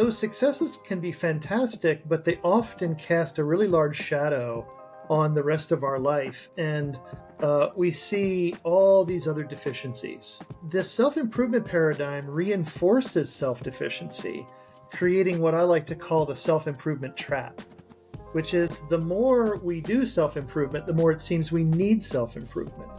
Those successes can be fantastic, but they often cast a really large shadow on the rest of our life. And we see all these other deficiencies. The self-improvement paradigm reinforces self-deficiency, creating what I like to call the self-improvement trap, which is the more we do self-improvement, the more it seems we need self-improvement.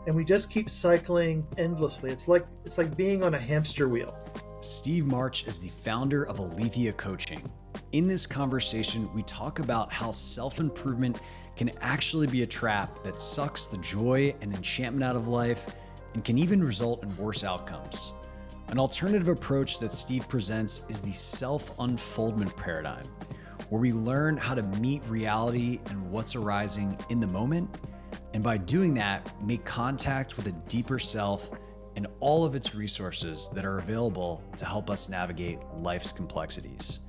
And we just keep cycling endlessly. It's like being on a hamster wheel. Steve March is the founder of Aletheia Coaching. In this conversation, we talk about how self-improvement can actually be a trap that sucks the joy and enchantment out of life and can even result in worse outcomes. An alternative approach that Steve presents is the self-unfoldment paradigm, where we learn how to meet reality and what's arising in the moment, and by doing that, make contact with a deeper self and all of its resources that are available to help us navigate life's complexities.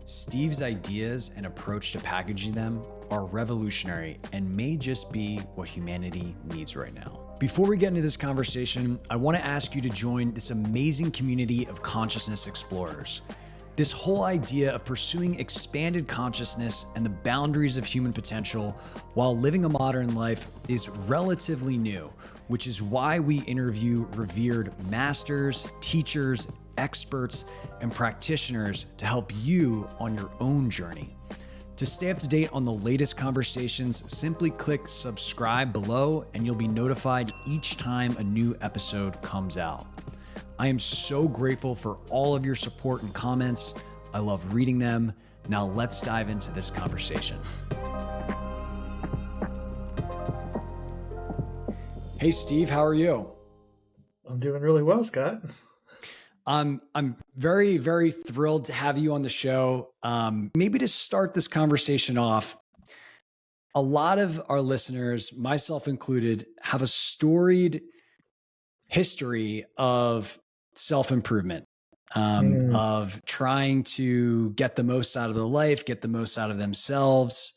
Steve's ideas and approach to packaging them are revolutionary and may just be what humanity needs right now. Before we get into this conversation, I want to ask you to join this amazing community of consciousness explorers. This whole idea of pursuing expanded consciousness and the boundaries of human potential while living a modern life is relatively new, which is why we interview revered masters, teachers, experts, and practitioners to help you on your own journey. To stay up to date on the latest conversations, simply click subscribe below and you'll be notified each time a new episode comes out. I am so grateful for all of your support and comments. I love reading them. Now let's dive into this conversation. Hey, Steve, how are you? I'm doing really well, Scott. I'm very, very thrilled to have you on the show. Maybe to start this conversation off, a lot of our listeners, myself included, have a storied history of self-improvement, of trying to get the most out of their life, get the most out of themselves.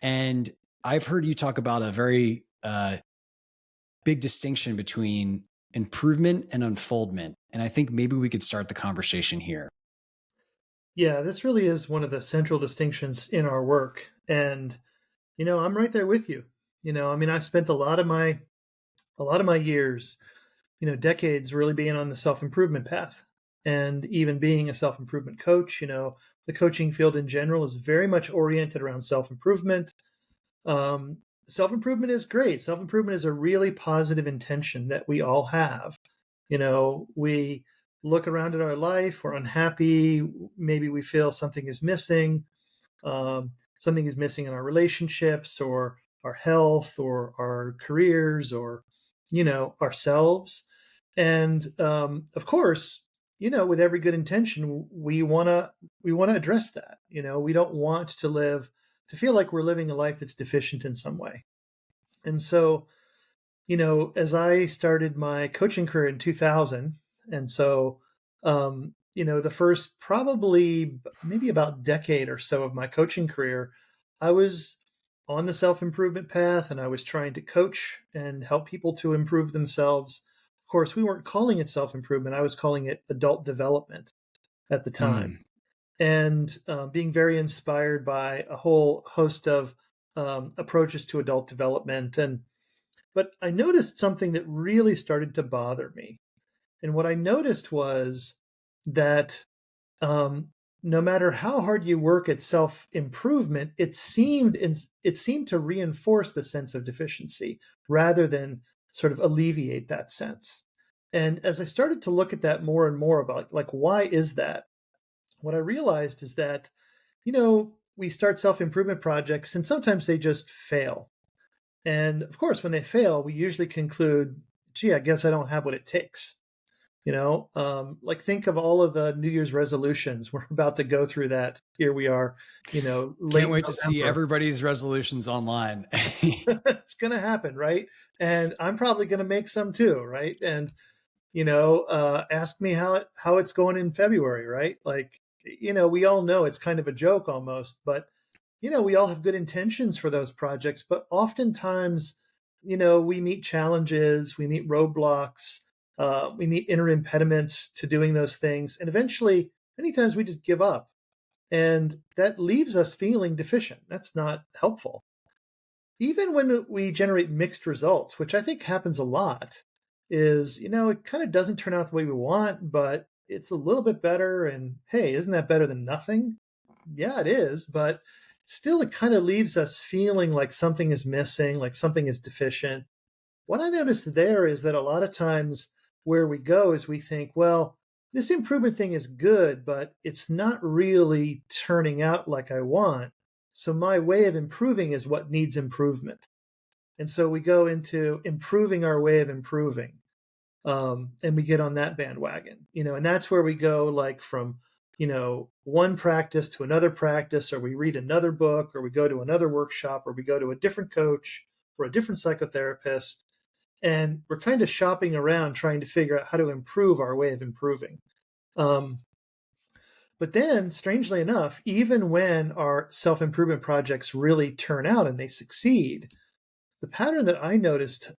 And I've heard you talk about a very big distinction between improvement and unfoldment. And I think maybe we could start the conversation here. Yeah, this really is one of the central distinctions in our work. And, I'm right there with you. I spent a lot of my years, decades really being on the self-improvement path and even being a self-improvement coach. The coaching field in general is very much oriented around self-improvement. Self-improvement is great. Self-improvement is a really positive intention that we all have. We look around at our life, we're unhappy, maybe we feel something is missing. Something is missing in our relationships or our health or our careers or, ourselves. And of course, with every good intention, we want to address that. We don't want to feel like we're living a life that's deficient in some way. And so, as I started my coaching career in 2000, and so, the first probably maybe about decade or so of my coaching career, I was on the self-improvement path and I was trying to coach and help people to improve themselves. Of course, we weren't calling it self-improvement. I was calling it adult development at the time. And being very inspired by a whole host of approaches to adult development. But I noticed something that really started to bother me. And what I noticed was that no matter how hard you work at self-improvement, it seemed to reinforce the sense of deficiency rather than sort of alleviate that sense. And as I started to look at that more and more about why is that? What I realized is that, we start self-improvement projects and sometimes they just fail. And of course, when they fail, we usually conclude, gee, I guess I don't have what it takes. Think of all of the New Year's resolutions. We're about to go through that. Here we are, late Can't wait November. to see everybody's resolutions online. It's going to happen, right? And I'm probably going to make some too, right? And, ask me how it's going in February, right? We all know it's kind of a joke almost, but, we all have good intentions for those projects. But oftentimes, we meet challenges, we meet roadblocks, we meet inner impediments to doing those things. And eventually, many times we just give up And that leaves us feeling deficient. That's not helpful. Even when we generate mixed results, which I think happens a lot, is, it kind of doesn't turn out the way we want, but it's a little bit better. And hey, isn't that better than nothing? Yeah, it is. But still, it kind of leaves us feeling like something is missing, like something is deficient. What I noticed there is that a lot of times where we go is we think, well, this improvement thing is good, but it's not really turning out like I want. So my way of improving is what needs improvement. And so we go into improving our way of improving. And we get on that bandwagon, and that's where we go like from, one practice to another practice, or we read another book, or we go to another workshop, or we go to a different coach or a different psychotherapist, and we're kind of shopping around trying to figure out how to improve our way of improving. Um, but then, strangely enough, even when our self improvement projects really turn out and they succeed, the pattern that I noticed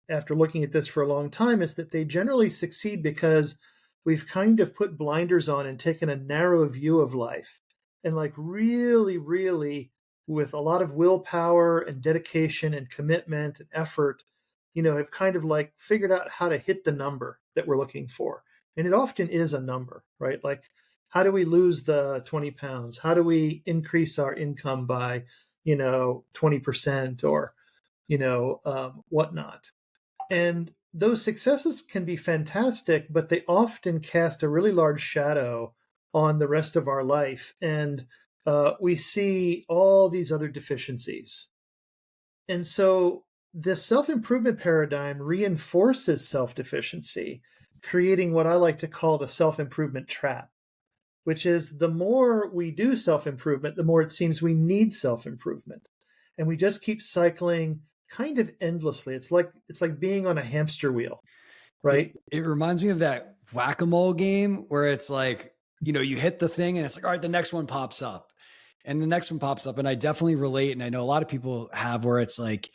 after looking at this for a long time is that they generally succeed because we've kind of put blinders on and taken a narrow view of life. And like really, really, with a lot of willpower and dedication and commitment and effort, have kind of like figured out how to hit the number that we're looking for. And it often is a number, right? Like, how do we lose the 20 pounds? How do we increase our income by, 20%, or whatnot. And those successes can be fantastic, but they often cast a really large shadow on the rest of our life. And we see all these other deficiencies. And so the self improvement paradigm reinforces self deficiency, creating what I like to call the self improvement trap, which is the more we do self improvement, the more it seems we need self improvement. And we just keep cycling kind of endlessly. It's like being on a hamster wheel, right? It reminds me of that whack-a-mole game where it's like, you hit the thing and it's like, all right, the next one pops up and the next one pops up. And I definitely relate. And I know a lot of people have where it's like,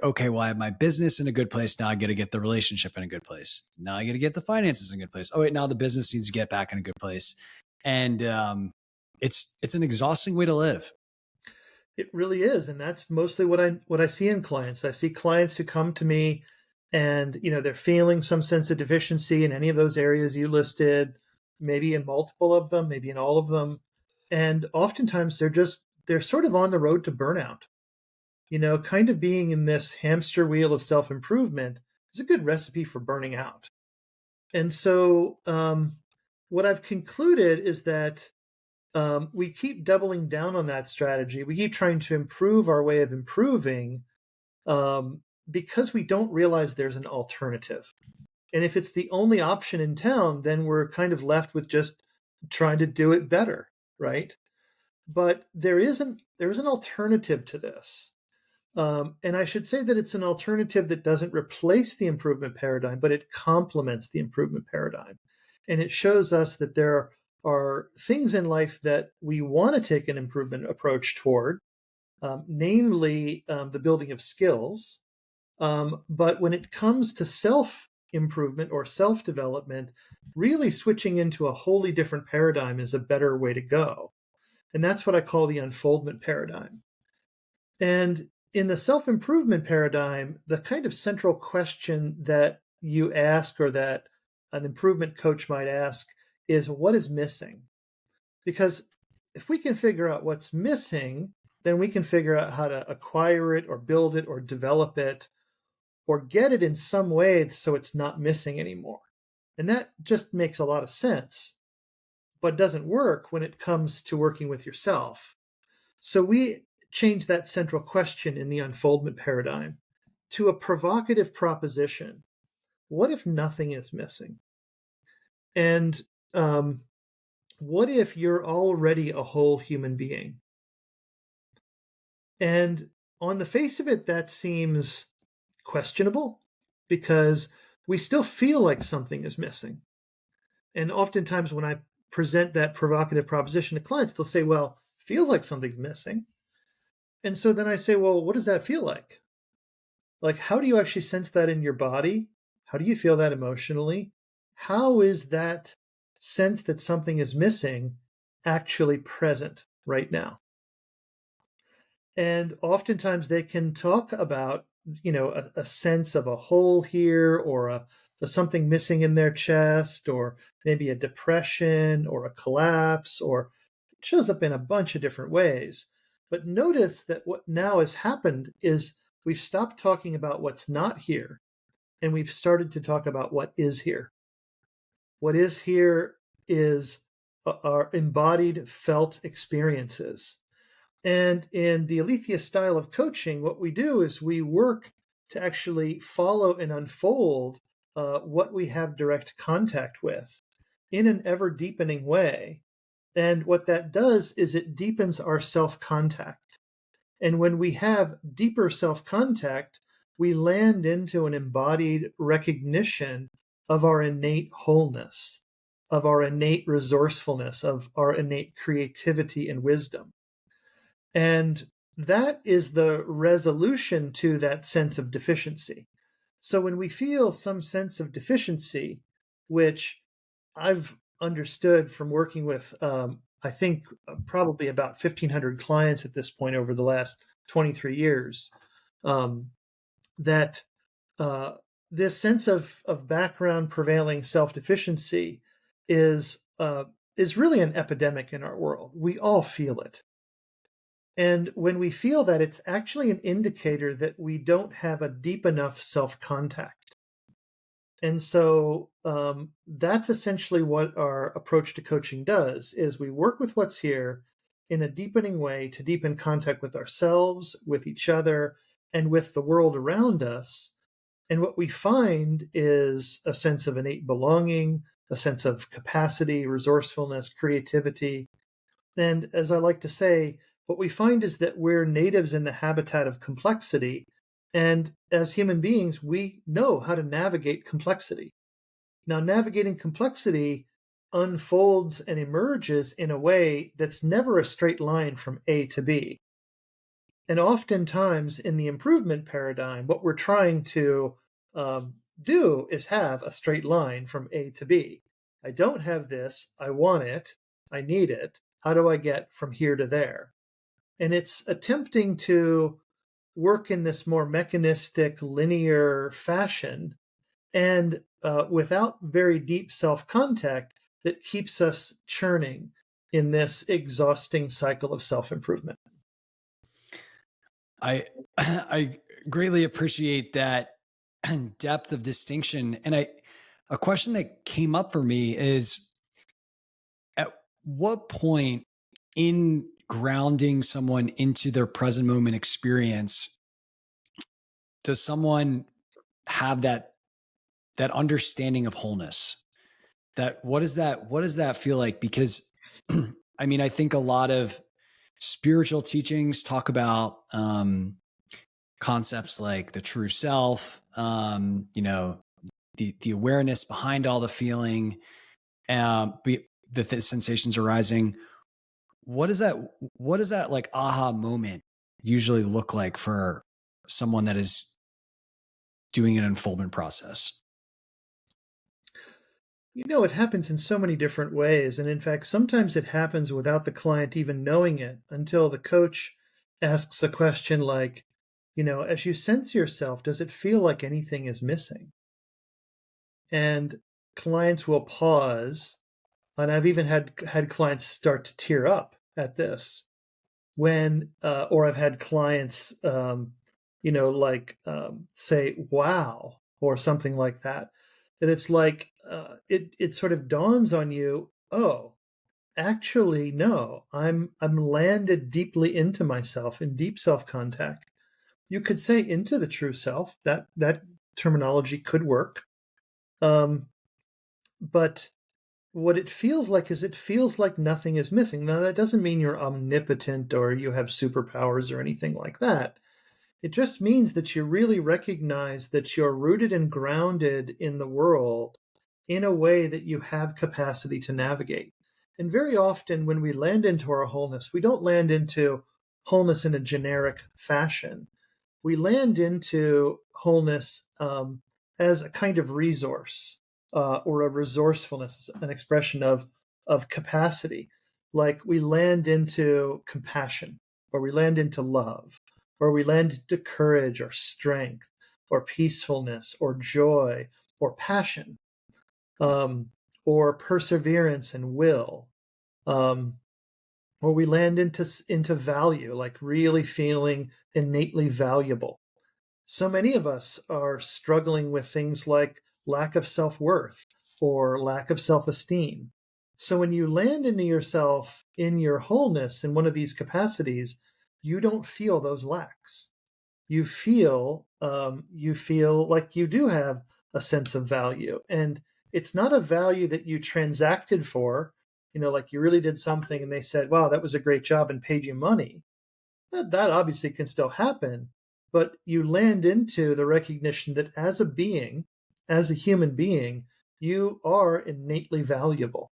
okay, well, I have my business in a good place. Now I got to get the relationship in a good place. Now I got to get the finances in a good place. Oh, wait, now the business needs to get back in a good place. And it's an exhausting way to live. It really is, and that's mostly what I see in clients. I see clients who come to me, and they're feeling some sense of deficiency in any of those areas you listed, maybe in multiple of them, maybe in all of them, and oftentimes they're sort of on the road to burnout. Kind of being in this hamster wheel of self improvement is a good recipe for burning out. And so, what I've concluded is that we keep doubling down on that strategy. We keep trying to improve our way of improving because we don't realize there's an alternative. And if it's the only option in town, then we're kind of left with just trying to do it better, right? But there is an alternative to this. And I should say that it's an alternative that doesn't replace the improvement paradigm, but it complements the improvement paradigm. And it shows us that there are things in life that we want to take an improvement approach toward, namely the building of skills. But when it comes to self improvement or self development, really switching into a wholly different paradigm is a better way to go. And that's what I call the unfoldment paradigm. And in the self improvement paradigm, the kind of central question that you ask, or that an improvement coach might ask, is what is missing? Because if we can figure out what's missing, then we can figure out how to acquire it or build it or develop it or get it in some way so it's not missing anymore. And that just makes a lot of sense, but doesn't work when it comes to working with yourself. So we change that central question in the unfoldment paradigm to a provocative proposition. What if nothing is missing? And what if you're already a whole human being? And on the face of it, that seems questionable because we still feel like something is missing. And oftentimes when I present that provocative proposition to clients, they'll say, well, feels like something's missing. And so then I say, well, what does that feel like? Like, how do you actually sense that in your body? How do you feel that emotionally? How is that sense that something is missing actually present right now. And oftentimes they can talk about, a sense of a hole here, or a something missing in their chest, or maybe a depression or a collapse, or it shows up in a bunch of different ways. But notice that what now has happened is we've stopped talking about what's not here, and we've started to talk about what is here. What is here is our embodied felt experiences. And in the Aletheia style of coaching, what we do is we work to actually follow and unfold what we have direct contact with in an ever deepening way. And what that does is it deepens our self contact. And when we have deeper self contact, we land into an embodied recognition of our innate wholeness, of our innate resourcefulness, of our innate creativity and wisdom. And that is the resolution to that sense of deficiency. So when we feel some sense of deficiency, which I've understood from working with, I think, probably about 1,500 clients at this point over the last 23 years, that uh, this sense of background prevailing self-deficiency is really an epidemic in our world. We all feel it. And when we feel that, it's actually an indicator that we don't have a deep enough self-contact. And so that's essentially what our approach to coaching does, is we work with what's here in a deepening way to deepen contact with ourselves, with each other, and with the world around us. And what we find is a sense of innate belonging, a sense of capacity, resourcefulness, creativity. And as I like to say, what we find is that we're natives in the habitat of complexity. And as human beings, we know how to navigate complexity. Now, navigating complexity unfolds and emerges in a way that's never a straight line from A to B. And oftentimes in the improvement paradigm, what we're trying to do is have a straight line from A to B. I don't have this. I want it. I need it. How do I get from here to there? And it's attempting to work in this more mechanistic, linear fashion, and without very deep self-contact that keeps us churning in this exhausting cycle of self-improvement. I I greatly appreciate that depth of distinction. And a question that came up for me is, at what point in grounding someone into their present moment experience does someone have that understanding of wholeness? That what does that feel like? Because I mean, I think a lot of spiritual teachings talk about concepts like the true self, the awareness behind all the feeling, the sensations arising. What does that like aha moment usually look like for someone that is doing an unfoldment process? It happens in so many different ways. And in fact, sometimes it happens without the client even knowing it until the coach asks a question like, as you sense yourself, does it feel like anything is missing? And clients will pause. And I've even had clients start to tear up at this or I've had clients, say, wow, or something like that. That it's like, it sort of dawns on you, oh, actually, no, I'm landed deeply into myself in deep self-contact. You could say into the true self, that terminology could work. But what it feels like is it feels like nothing is missing. Now, that doesn't mean you're omnipotent or you have superpowers or anything like that. It just means that you really recognize that you're rooted and grounded in the world in a way that you have capacity to navigate. And very often, when we land into our wholeness, we don't land into wholeness in a generic fashion. We land into wholeness as a kind of resource or a resourcefulness, an expression of capacity. like we land into compassion, or we land into love, or we land into courage or strength or peacefulness or joy or passion, um, or perseverance and will, um, or we land into value, like really feeling innately valuable. So many of us are struggling with things like lack of self-worth or lack of self-esteem. So when you land into yourself in your wholeness in one of these capacities, you don't feel those lacks. You feel like you do have a sense of value, and it's not a value that you transacted for. Like you really did something and they said, wow, that was a great job, and paid you money. That obviously can still happen, but you land into the recognition that as a being, as a human being, you are innately valuable.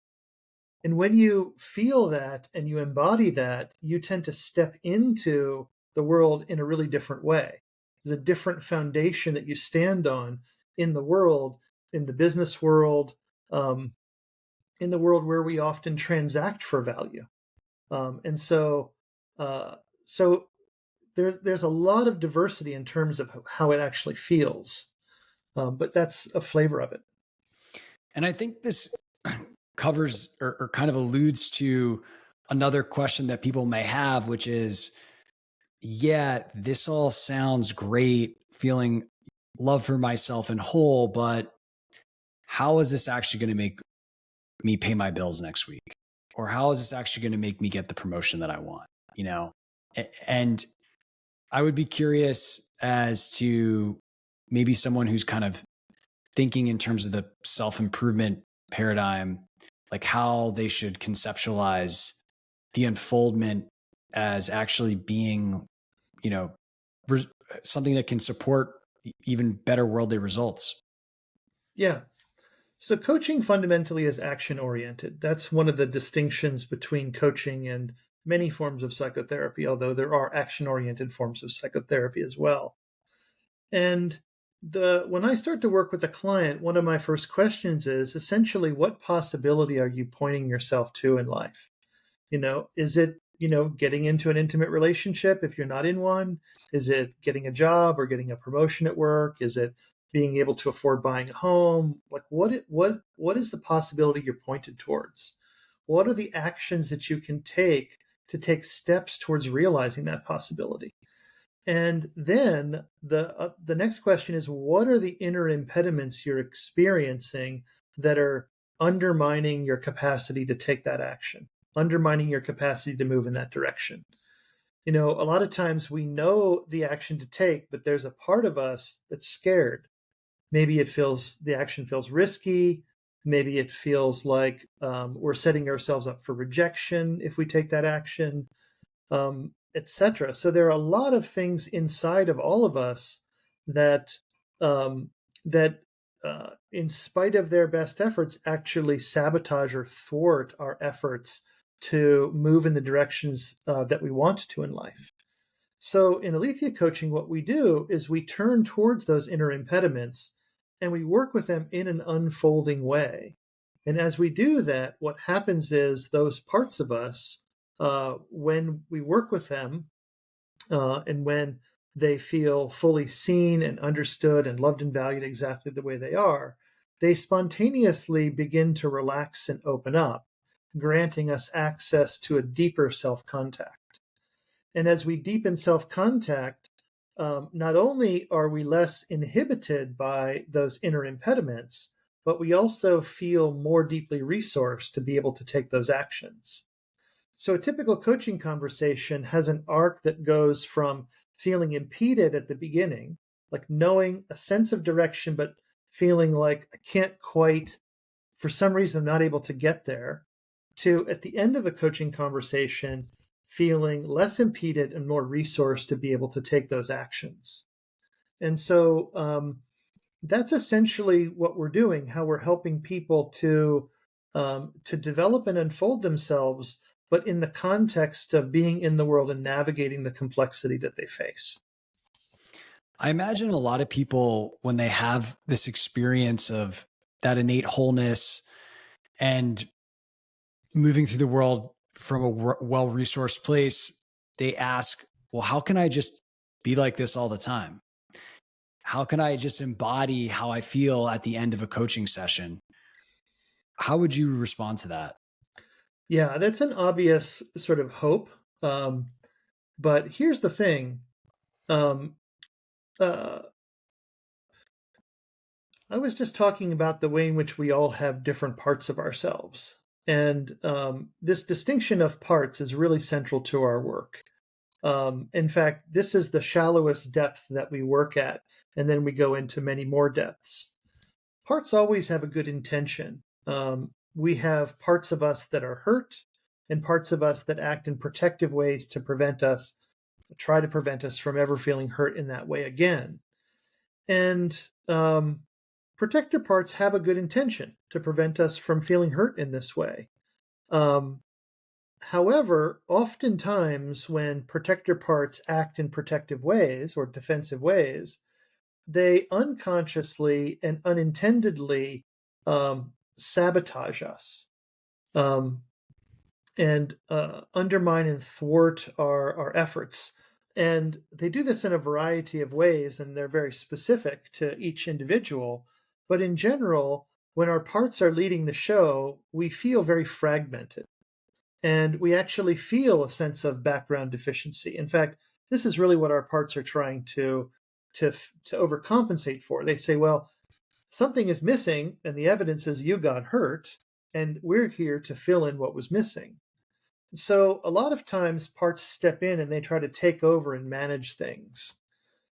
And when you feel that and you embody that, you tend to step into the world in a really different way. There's a different foundation that you stand on in the world, in the business world, um, in the world where we often transact for value. And uh, so there's a lot of diversity in terms of how it actually feels, but that's a flavor of it. And I think this covers or kind of alludes to another question that people may have, which is, yeah, this all sounds great, feeling love for myself and whole, but how is this actually going to make me pay my bills next week? Or how is this actually going to make me get the promotion that I want? You know, and I would be curious as to maybe someone who's kind of thinking in terms of the self-improvement paradigm, like how they should conceptualize the unfoldment as actually being, you know, something that can support even better worldly results. Yeah. So coaching fundamentally is action oriented. That's one of the distinctions between coaching and many forms of psychotherapy, although there are action oriented forms of psychotherapy as well. And when I start to work with a client, one of my first questions is essentially, what possibility are you pointing yourself to in life? Is it, getting into an intimate relationship if you're not in one? Is it getting a job or getting a promotion at work? Is it being able to afford buying a home? Like what is the possibility you're pointed towards? What are the actions that you can take to take steps towards realizing that possibility? And then the next question is, what are the inner impediments you're experiencing that are undermining your capacity to take that action, undermining your capacity to move in that direction? A lot of times we know the action to take, but there's a part of us that's scared. Maybe the action feels risky. Maybe it feels like we're setting ourselves up for rejection if we take that action, etc. So there are a lot of things inside of all of us that um, in spite of their best efforts, actually sabotage or thwart our efforts to move in the directions that we want to in life. So in Aletheia coaching, what we do is we turn towards those inner impediments and we work with them in an unfolding way. And as we do that, what happens is those parts of us, when we work with them, and when they feel fully seen and understood and loved and valued exactly the way they are, they spontaneously begin to relax and open up, granting us access to a deeper self contact. And as we deepen self contact, not only are we less inhibited by those inner impediments, but we also feel more deeply resourced to be able to take those actions. So a typical coaching conversation has an arc that goes from feeling impeded at the beginning, like knowing a sense of direction, but feeling like I can't quite, for some reason, I'm not able to get there, to at the end of the coaching conversation, feeling less impeded and more resourced to be able to take those actions. And so that's essentially what we're doing, how we're helping people to develop and unfold themselves, but in the context of being in the world and navigating the complexity that they face. I imagine a lot of people, when they have this experience of that innate wholeness and moving through the world from a well-resourced place, they ask, well, how can I just be like this all the time? How can I just embody how I feel at the end of a coaching session? How would you respond to that? Yeah, that's an obvious sort of hope. Um, but here's the thing. Um, uh, I was just talking about the way in which we all have different parts of ourselves. And this distinction of parts is really central to our work. In fact, this is the shallowest depth that we work at, and then we go into many more depths. Parts always have a good intention. We have parts of us that are hurt and parts of us that act in protective ways to try to prevent us from ever feeling hurt in that way again. And protector parts have a good intention to prevent us from feeling hurt in this way. Um, However, oftentimes when protector parts act in protective ways or defensive ways, they unconsciously and unintendedly sabotage us um, and undermine and thwart our efforts. And they do this in a variety of ways, and they're very specific to each individual. But in general, when our parts are leading the show, we feel very fragmented. And we actually feel a sense of background deficiency. In fact, this is really what our parts are trying to overcompensate for. They say, well, something is missing, and the evidence is you got hurt, and we're here to fill in what was missing. So a lot of times parts step in and they try to take over and manage things.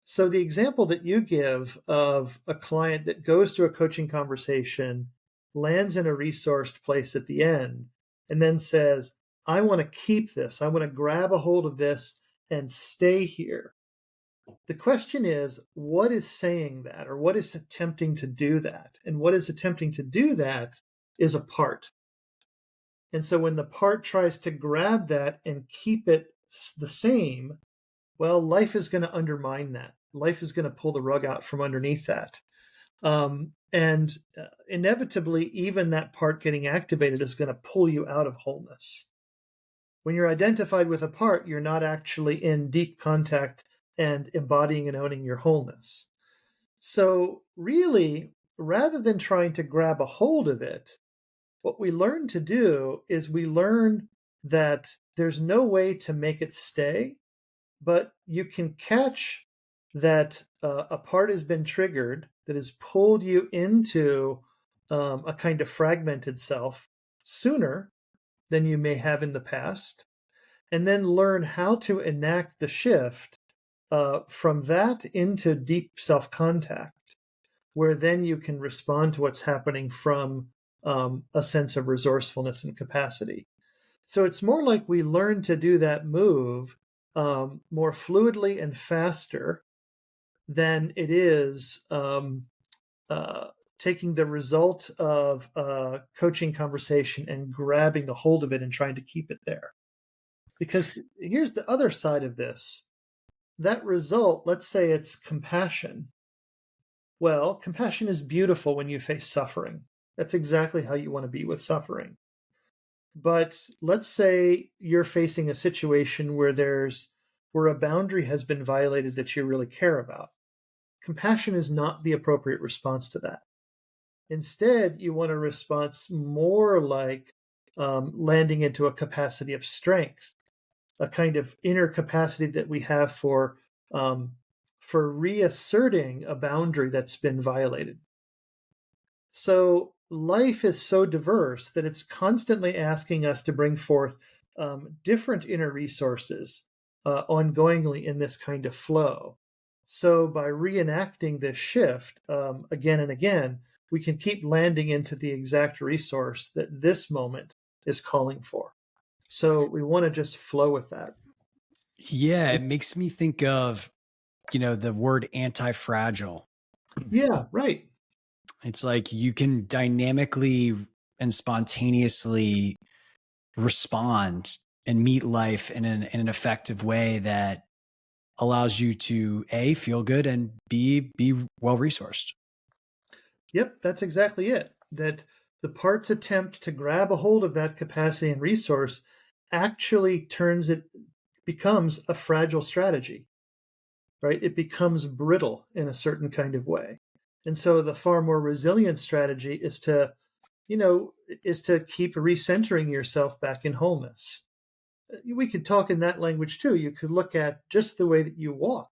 So the example that you give of a client that goes to a coaching conversation, lands in a resourced place at the end, and then says, I want to keep this. I want to grab a hold of this and stay here. The question is, what is saying that, or what is attempting to do that? And what is attempting to do that is a part. And so when the part tries to grab that and keep it the same, well, life is going to undermine that. Life is going to pull the rug out from underneath that. And inevitably, even that part getting activated is going to pull you out of wholeness. When you're identified with a part, you're not actually in deep contact and embodying and owning your wholeness. So really, rather than trying to grab a hold of it, what we learn to do is we learn that there's no way to make it stay, but you can catch that a part has been triggered that has pulled you into a kind of fragmented self sooner than you may have in the past, and then learn how to enact the shift from that into deep self contact, where then you can respond to what's happening from a sense of resourcefulness and capacity. So it's more like we learn to do that move more fluidly and faster than it is taking the result of a coaching conversation and grabbing a hold of it and trying to keep it there. Because here's the other side of this. That result, let's say it's compassion. Well, compassion is beautiful when you face suffering. That's exactly how you want to be with suffering. But let's say you're facing a situation where a boundary has been violated that you really care about. Compassion is not the appropriate response to that. Instead, you want a response more like landing into a capacity of strength, a kind of inner capacity that we have for reasserting a boundary that's been violated. So life is so diverse that it's constantly asking us to bring forth different inner resources ongoingly in this kind of flow. So by reenacting this shift again and again, we can keep landing into the exact resource that this moment is calling for. So we want to just flow with that. Yeah, it makes me think of, the word anti-fragile. Yeah, right. It's like you can dynamically and spontaneously respond and meet life in an effective way that allows you to A, feel good, and B, be well resourced. Yep, that's exactly it. That the parts attempt to grab a hold of that capacity and resource actually becomes a fragile strategy, right? It becomes brittle in a certain kind of way. And so the far more resilient strategy is to, is to keep recentering yourself back in wholeness. We could talk in that language too. You could look at just the way that you walk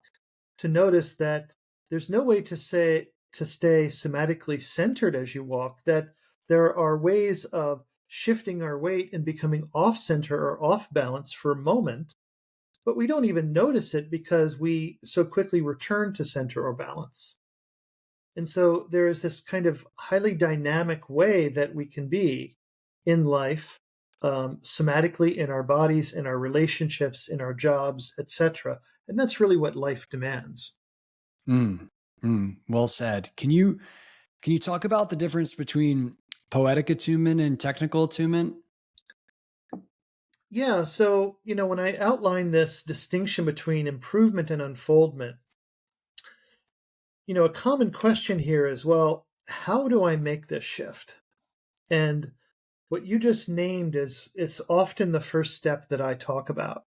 to notice that there's no way to stay somatically centered as you walk, that there are ways of shifting our weight and becoming off center or off balance for a moment, but we don't even notice it because we so quickly return to center or balance. And so there is this kind of highly dynamic way that we can be in life, somatically in our bodies, in our relationships, in our jobs, etc. And that's really what life demands. Well said. Can you talk about the difference between poetic attunement and technical attunement? Yeah. So, when I outline this distinction between improvement and unfoldment, a common question here is, well, how do I make this shift? And what you just named is often the first step that I talk about.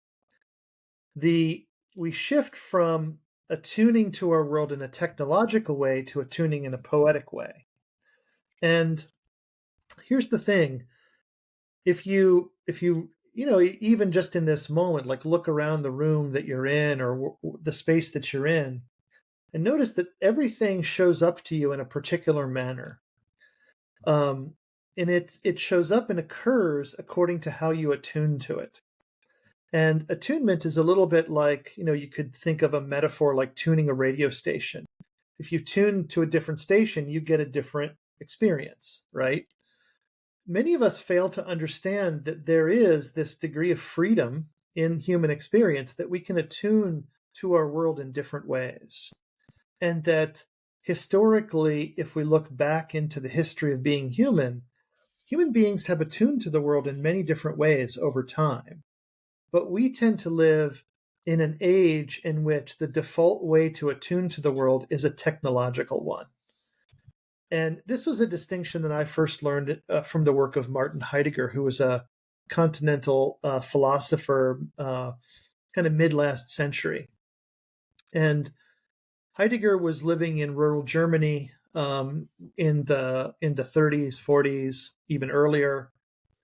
We shift from attuning to our world in a technological way to attuning in a poetic way. And here's the thing. If you even just in this moment, like look around the room that you're in or the space that you're in, and notice that everything shows up to you in a particular manner. And it shows up and occurs according to how you attune to it. And attunement is a little bit like, you could think of a metaphor like tuning a radio station. If you tune to a different station, you get a different experience, right? Many of us fail to understand that there is this degree of freedom in human experience that we can attune to our world in different ways. And that historically, if we look back into the history of being human beings have attuned to the world in many different ways over time. But we tend to live in an age in which the default way to attune to the world is a technological one. And this was a distinction that I first learned from the work of Martin Heidegger, who was a continental philosopher, kind of mid last century. And Heidegger was living in rural Germany in the 30s, 40s, even earlier,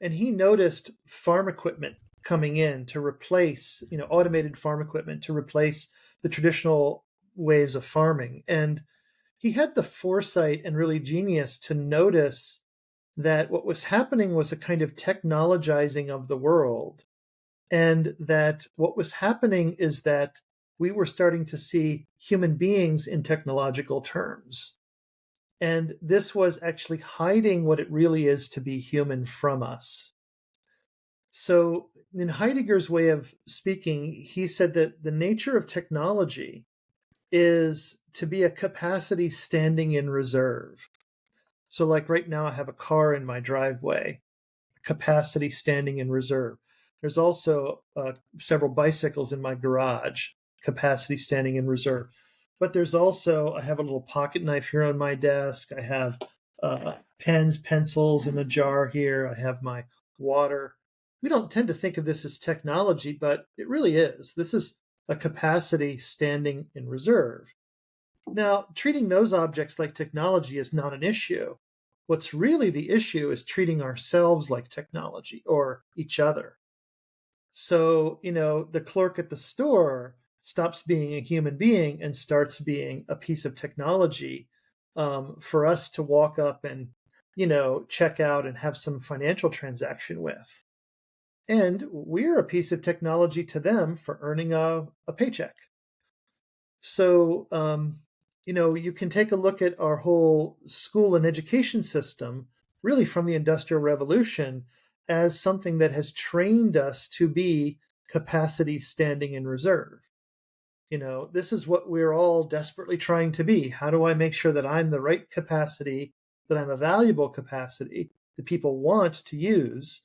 and he noticed farm equipment coming in to replace, automated farm equipment to replace the traditional ways of farming. And he had the foresight and really genius to notice that what was happening was a kind of technologizing of the world, and that what was happening is that we were starting to see human beings in technological terms. And this was actually hiding what it really is to be human from us. So, in Heidegger's way of speaking, he said that the nature of technology is to be a capacity standing in reserve. So, like right now, I have a car in my driveway, capacity standing in reserve. There's also several bicycles in my garage, capacity standing in reserve. But there's also, I have a little pocket knife here on my desk. I have pens, pencils in a jar here. I have my water. We don't tend to think of this as technology, but it really is. This is a capacity standing in reserve. Now, treating those objects like technology is not an issue. What's really the issue is treating ourselves like technology or each other. So, the clerk at the store stops being a human being and starts being a piece of technology for us to walk up and, check out and have some financial transaction with. And we're a piece of technology to them for earning a paycheck. So, you can take a look at our whole school and education system, really from the Industrial Revolution, as something that has trained us to be capacity standing in reserve. This is what we're all desperately trying to be. How do I make sure that I'm the right capacity, that I'm a valuable capacity that people want to use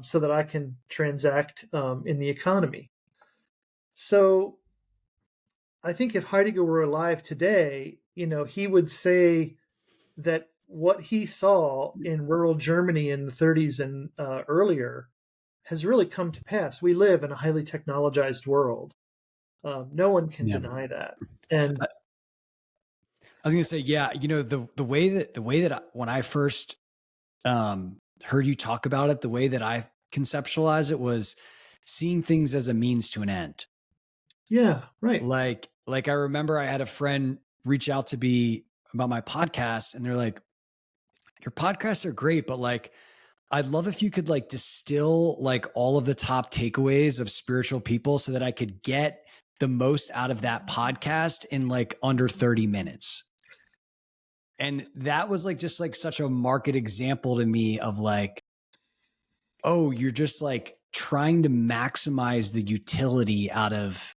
so that I can transact in the economy? So I think if Heidegger were alive today, he would say that what he saw in rural Germany in the 30s and earlier has really come to pass. We live in a highly technologized world. No one can Yeah. deny that. And I was going to say, yeah, the way that when I first heard you talk about it, the way that I conceptualize it was seeing things as a means to an end. yeah, right. Like I remember I had a friend reach out to me about my podcast, and they're like, your podcasts are great, but like, I'd love if you could like distill like all of the top takeaways of spiritual people so that I could get the most out of that podcast in like under 30 minutes. And that was like just like such a marked example to me of like, oh, you're just like trying to maximize the utility out of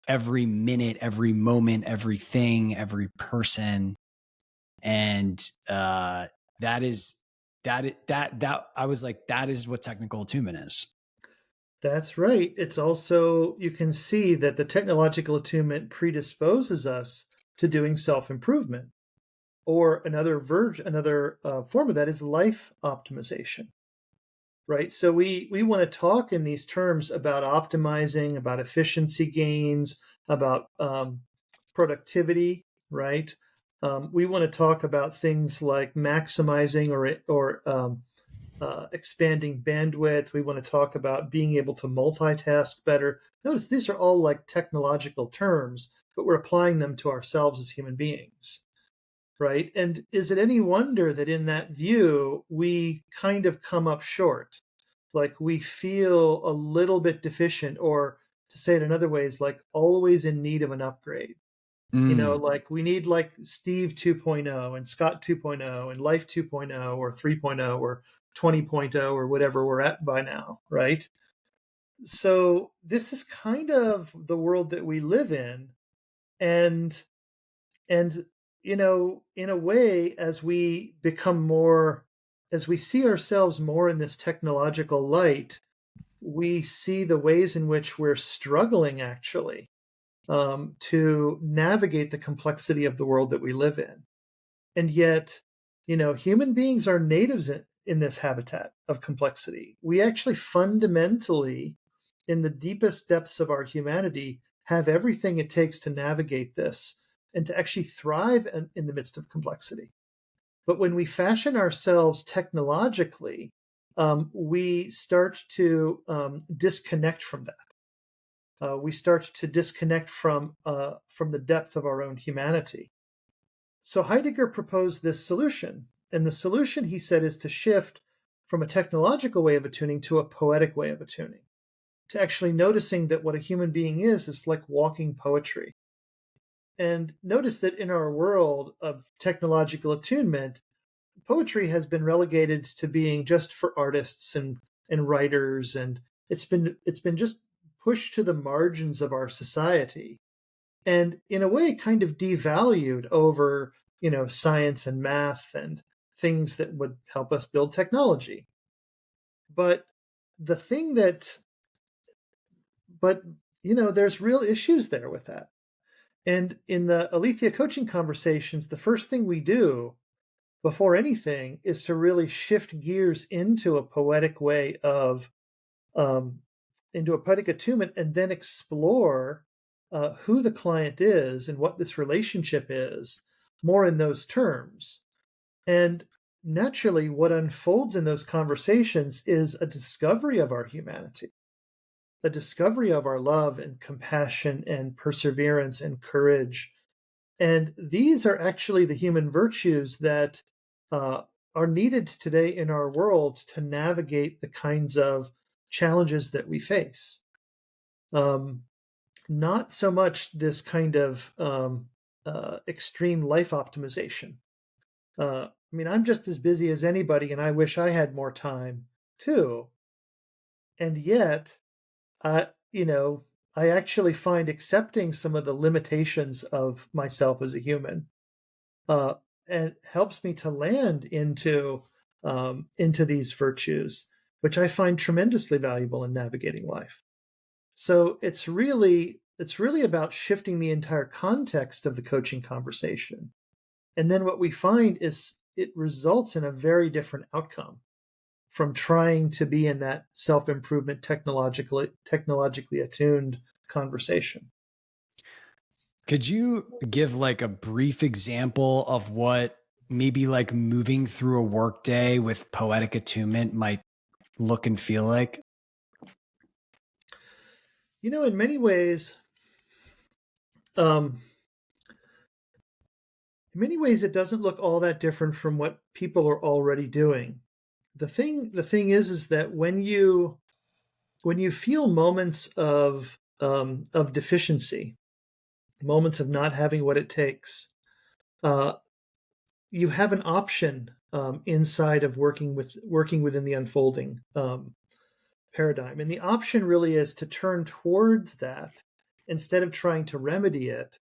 every minute, every moment, everything, every person. And that is that I was like, that is what technical attunement is. That's right. It's also, you can see that the technological attunement predisposes us to doing self-improvement. Or another form of that is life optimization, right? So we want to talk in these terms about optimizing, about efficiency gains, about productivity, right? We want to talk about things like maximizing or expanding bandwidth. We want to talk about being able to multitask better. Notice these are all like technological terms, but we're applying them to ourselves as human beings, right? And is it any wonder that in that view, we kind of come up short? Like we feel a little bit deficient, or to say it another way, is like always in need of an upgrade. Like we need like Steve 2.0 and Scott 2.0 and Life 2.0 or 3.0 or 20.0 or whatever we're at by now, right? So this is kind of the world that we live in. And in a way, as we see ourselves more in this technological light, we see the ways in which we're struggling actually to navigate the complexity of the world that we live in. And yet, human beings are natives in this habitat of complexity. We actually fundamentally, in the deepest depths of our humanity, have everything it takes to navigate this and to actually thrive in the midst of complexity. But when we fashion ourselves technologically, we start to disconnect from that. We start to disconnect from the depth of our own humanity. So Heidegger proposed this solution, and the solution, he said, is to shift from a technological way of attuning to a poetic way of attuning, to actually noticing that what a human being is like walking poetry. And notice that in our world of technological attunement, poetry has been relegated to being just for artists and writers, and it's been just pushed to the margins of our society, and in a way kind of devalued over science and math and things that would help us build technology. But the thing that but there's real issues there with that. And in the Aletheia coaching conversations, the first thing we do before anything is to really shift gears into a poetic way of into a poetic attunement, and then explore who the client is and what this relationship is more in those terms. And naturally, what unfolds in those conversations is a discovery of our humanity, a discovery of our love and compassion and perseverance and courage. And these are actually the human virtues that are needed today in our world to navigate the kinds of challenges that we face. Not so much this kind of extreme life optimization. I mean, I'm just as busy as anybody, and I wish I had more time too. And yet, uh, you know, I actually find accepting some of the limitations of myself as a human uh, and helps me to land into these virtues, which I find tremendously valuable in navigating life. So it's really about shifting the entire context of the coaching conversation. And then what we find is it results in a very different outcome from trying to be in that self-improvement technologically attuned conversation. Could you give like a brief example of what maybe like moving through a workday with poetic attunement might look and feel like? In many ways, it doesn't look all that different from what people are already doing. The thing is that when you feel moments of deficiency, moments of not having what it takes, you have an option inside of working within the unfolding paradigm, and the option really is to turn towards that instead of trying to remedy it,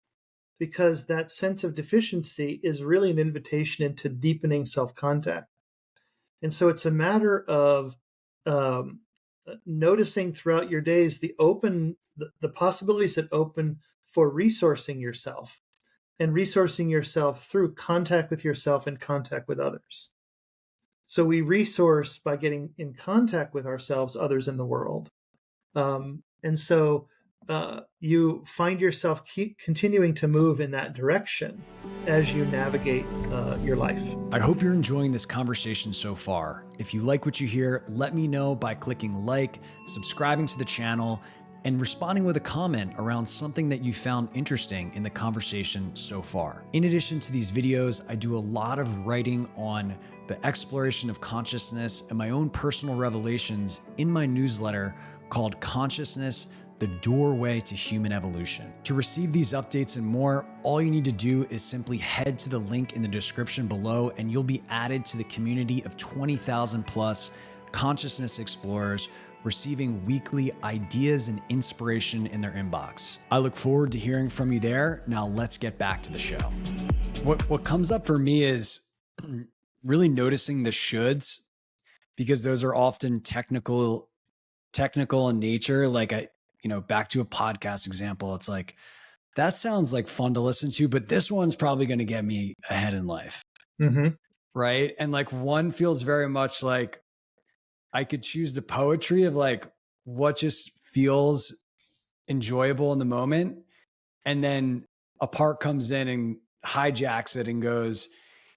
because that sense of deficiency is really an invitation into deepening self-contact. And so it's a matter of um, noticing throughout your days the possibilities that open for resourcing yourself, and resourcing yourself through contact with yourself and contact with others. So we resource by getting in contact with ourselves, others in the world. And so you find yourself continuing to move in that direction as you navigate your life. I hope you're enjoying this conversation so far. If you like what you hear, let me know by clicking like, subscribing to the channel, and responding with a comment around something that you found interesting in the conversation so far. In addition to these videos, I do a lot of writing on the exploration of consciousness and my own personal revelations in my newsletter called Consciousness, the Doorway to Human Evolution. To receive these updates and more, all you need to do is simply head to the link in the description below, and you'll be added to the community of 20,000 plus consciousness explorers receiving weekly ideas and inspiration in their inbox. I look forward to hearing from you there. Now let's get back to the show. What comes up for me is really noticing the shoulds, because those are often technical in nature. Like back to a podcast example, it's like, that sounds like fun to listen to, but this one's probably going to get me ahead in life. Mm-hmm. Right. And like one feels very much like I could choose the poetry of like what just feels enjoyable in the moment. And then a part comes in and hijacks it and goes,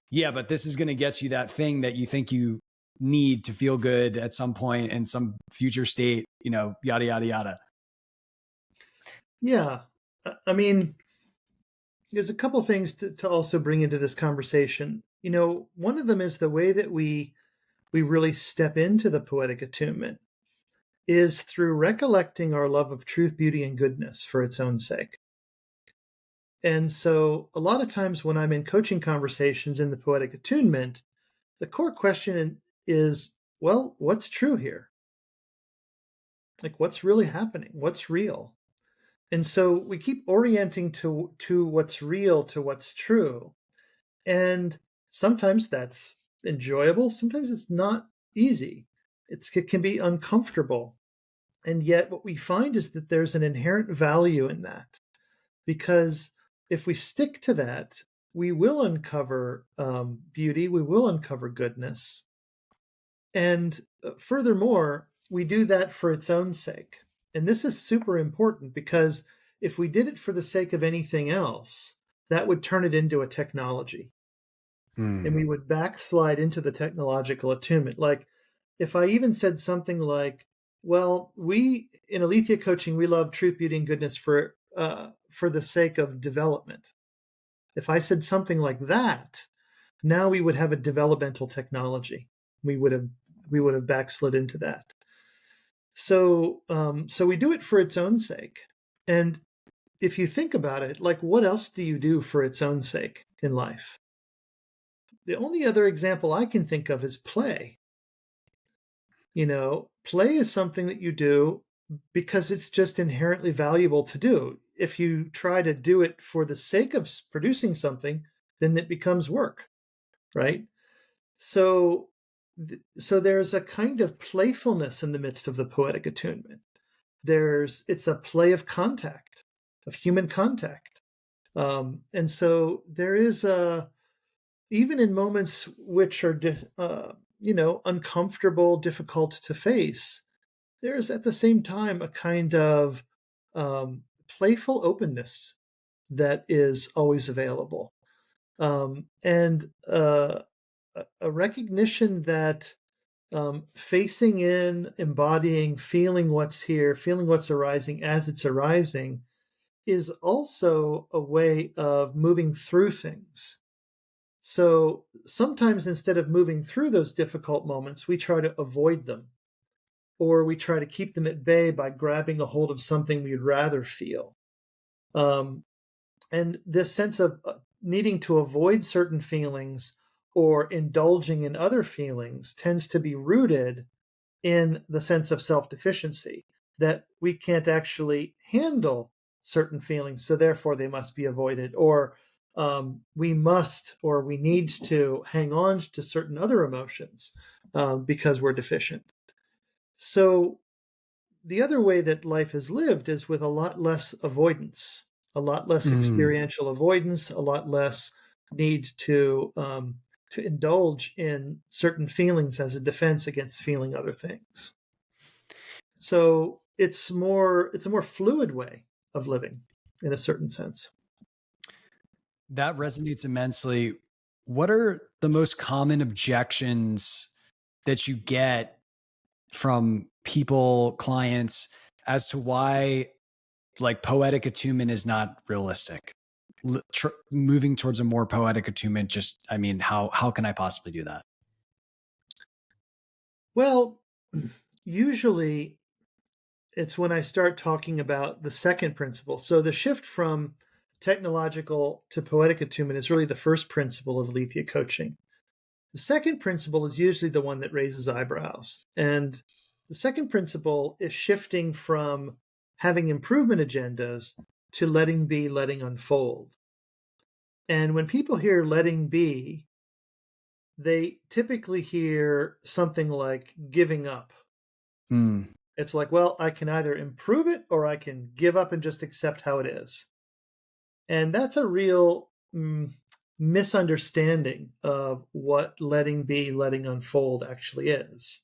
yeah, but this is going to get you that thing that you think you need to feel good at some point in some future state, yada, yada, yada. Yeah. I mean, there's a couple things to also bring into this conversation. One of them is the way that we really step into the poetic attunement is through recollecting our love of truth, beauty, and goodness for its own sake. And so a lot of times when I'm in coaching conversations in the poetic attunement, the core question is, well, what's true here? Like, what's really happening? What's real? And so we keep orienting to what's real, to what's true. And sometimes that's enjoyable. Sometimes it's not easy. It can be uncomfortable. And yet what we find is that there's an inherent value in that, because if we stick to that, we will uncover beauty, we will uncover goodness. And furthermore, we do that for its own sake. And this is super important, because if we did it for the sake of anything else, that would turn it into a technology. And we would backslide into the technological attunement. Like if I even said something like, well, we in Aletheia Coaching, we love truth, beauty, and goodness for the sake of development. If I said something like that, now we would have a developmental technology. We would have backslid into that. So we do it for its own sake. And if you think about it, like, what else do you do for its own sake in life? The only other example I can think of is play. Play is something that you do because it's just inherently valuable to do. If you try to do it for the sake of producing something, then it becomes work, right? So there's a kind of playfulness in the midst of the poetic attunement. It's a play of contact, of human contact. And so there is even in moments which are uncomfortable, difficult to face, there's at the same time a kind of playful openness that is always available. And a recognition that facing in, embodying, feeling what's here, feeling what's arising as it's arising is also a way of moving through things. So sometimes instead of moving through those difficult moments, we try to avoid them, or we try to keep them at bay by grabbing a hold of something we'd rather feel. Um, and this sense of needing to avoid certain feelings or indulging in other feelings tends to be rooted in the sense of self-deficiency, that we can't actually handle certain feelings, so therefore they must be avoided, or we must or we need to hang on to certain other emotions because we're deficient. So the other way that life is lived is with a lot less avoidance, a lot less Mm. experiential avoidance, a lot less need to indulge in certain feelings as a defense against feeling other things. So it's a more fluid way of living in a certain sense. That resonates immensely. What are the most common objections that you get from people, clients, as to why like poetic attunement is not realistic? Moving towards a more poetic attunement, just, I mean, how can I possibly do that? Well, usually it's when I start talking about the second principle. So the shift from technological to poetic attunement is really the first principle of Aletheia coaching. The second principle is usually the one that raises eyebrows. And the second principle is shifting from having improvement agendas to letting be, letting unfold. And when people hear letting be, they typically hear something like giving up. Mm. It's like, well, I can either improve it or I can give up and just accept how it is. And that's a real misunderstanding of what letting be, letting unfold actually is.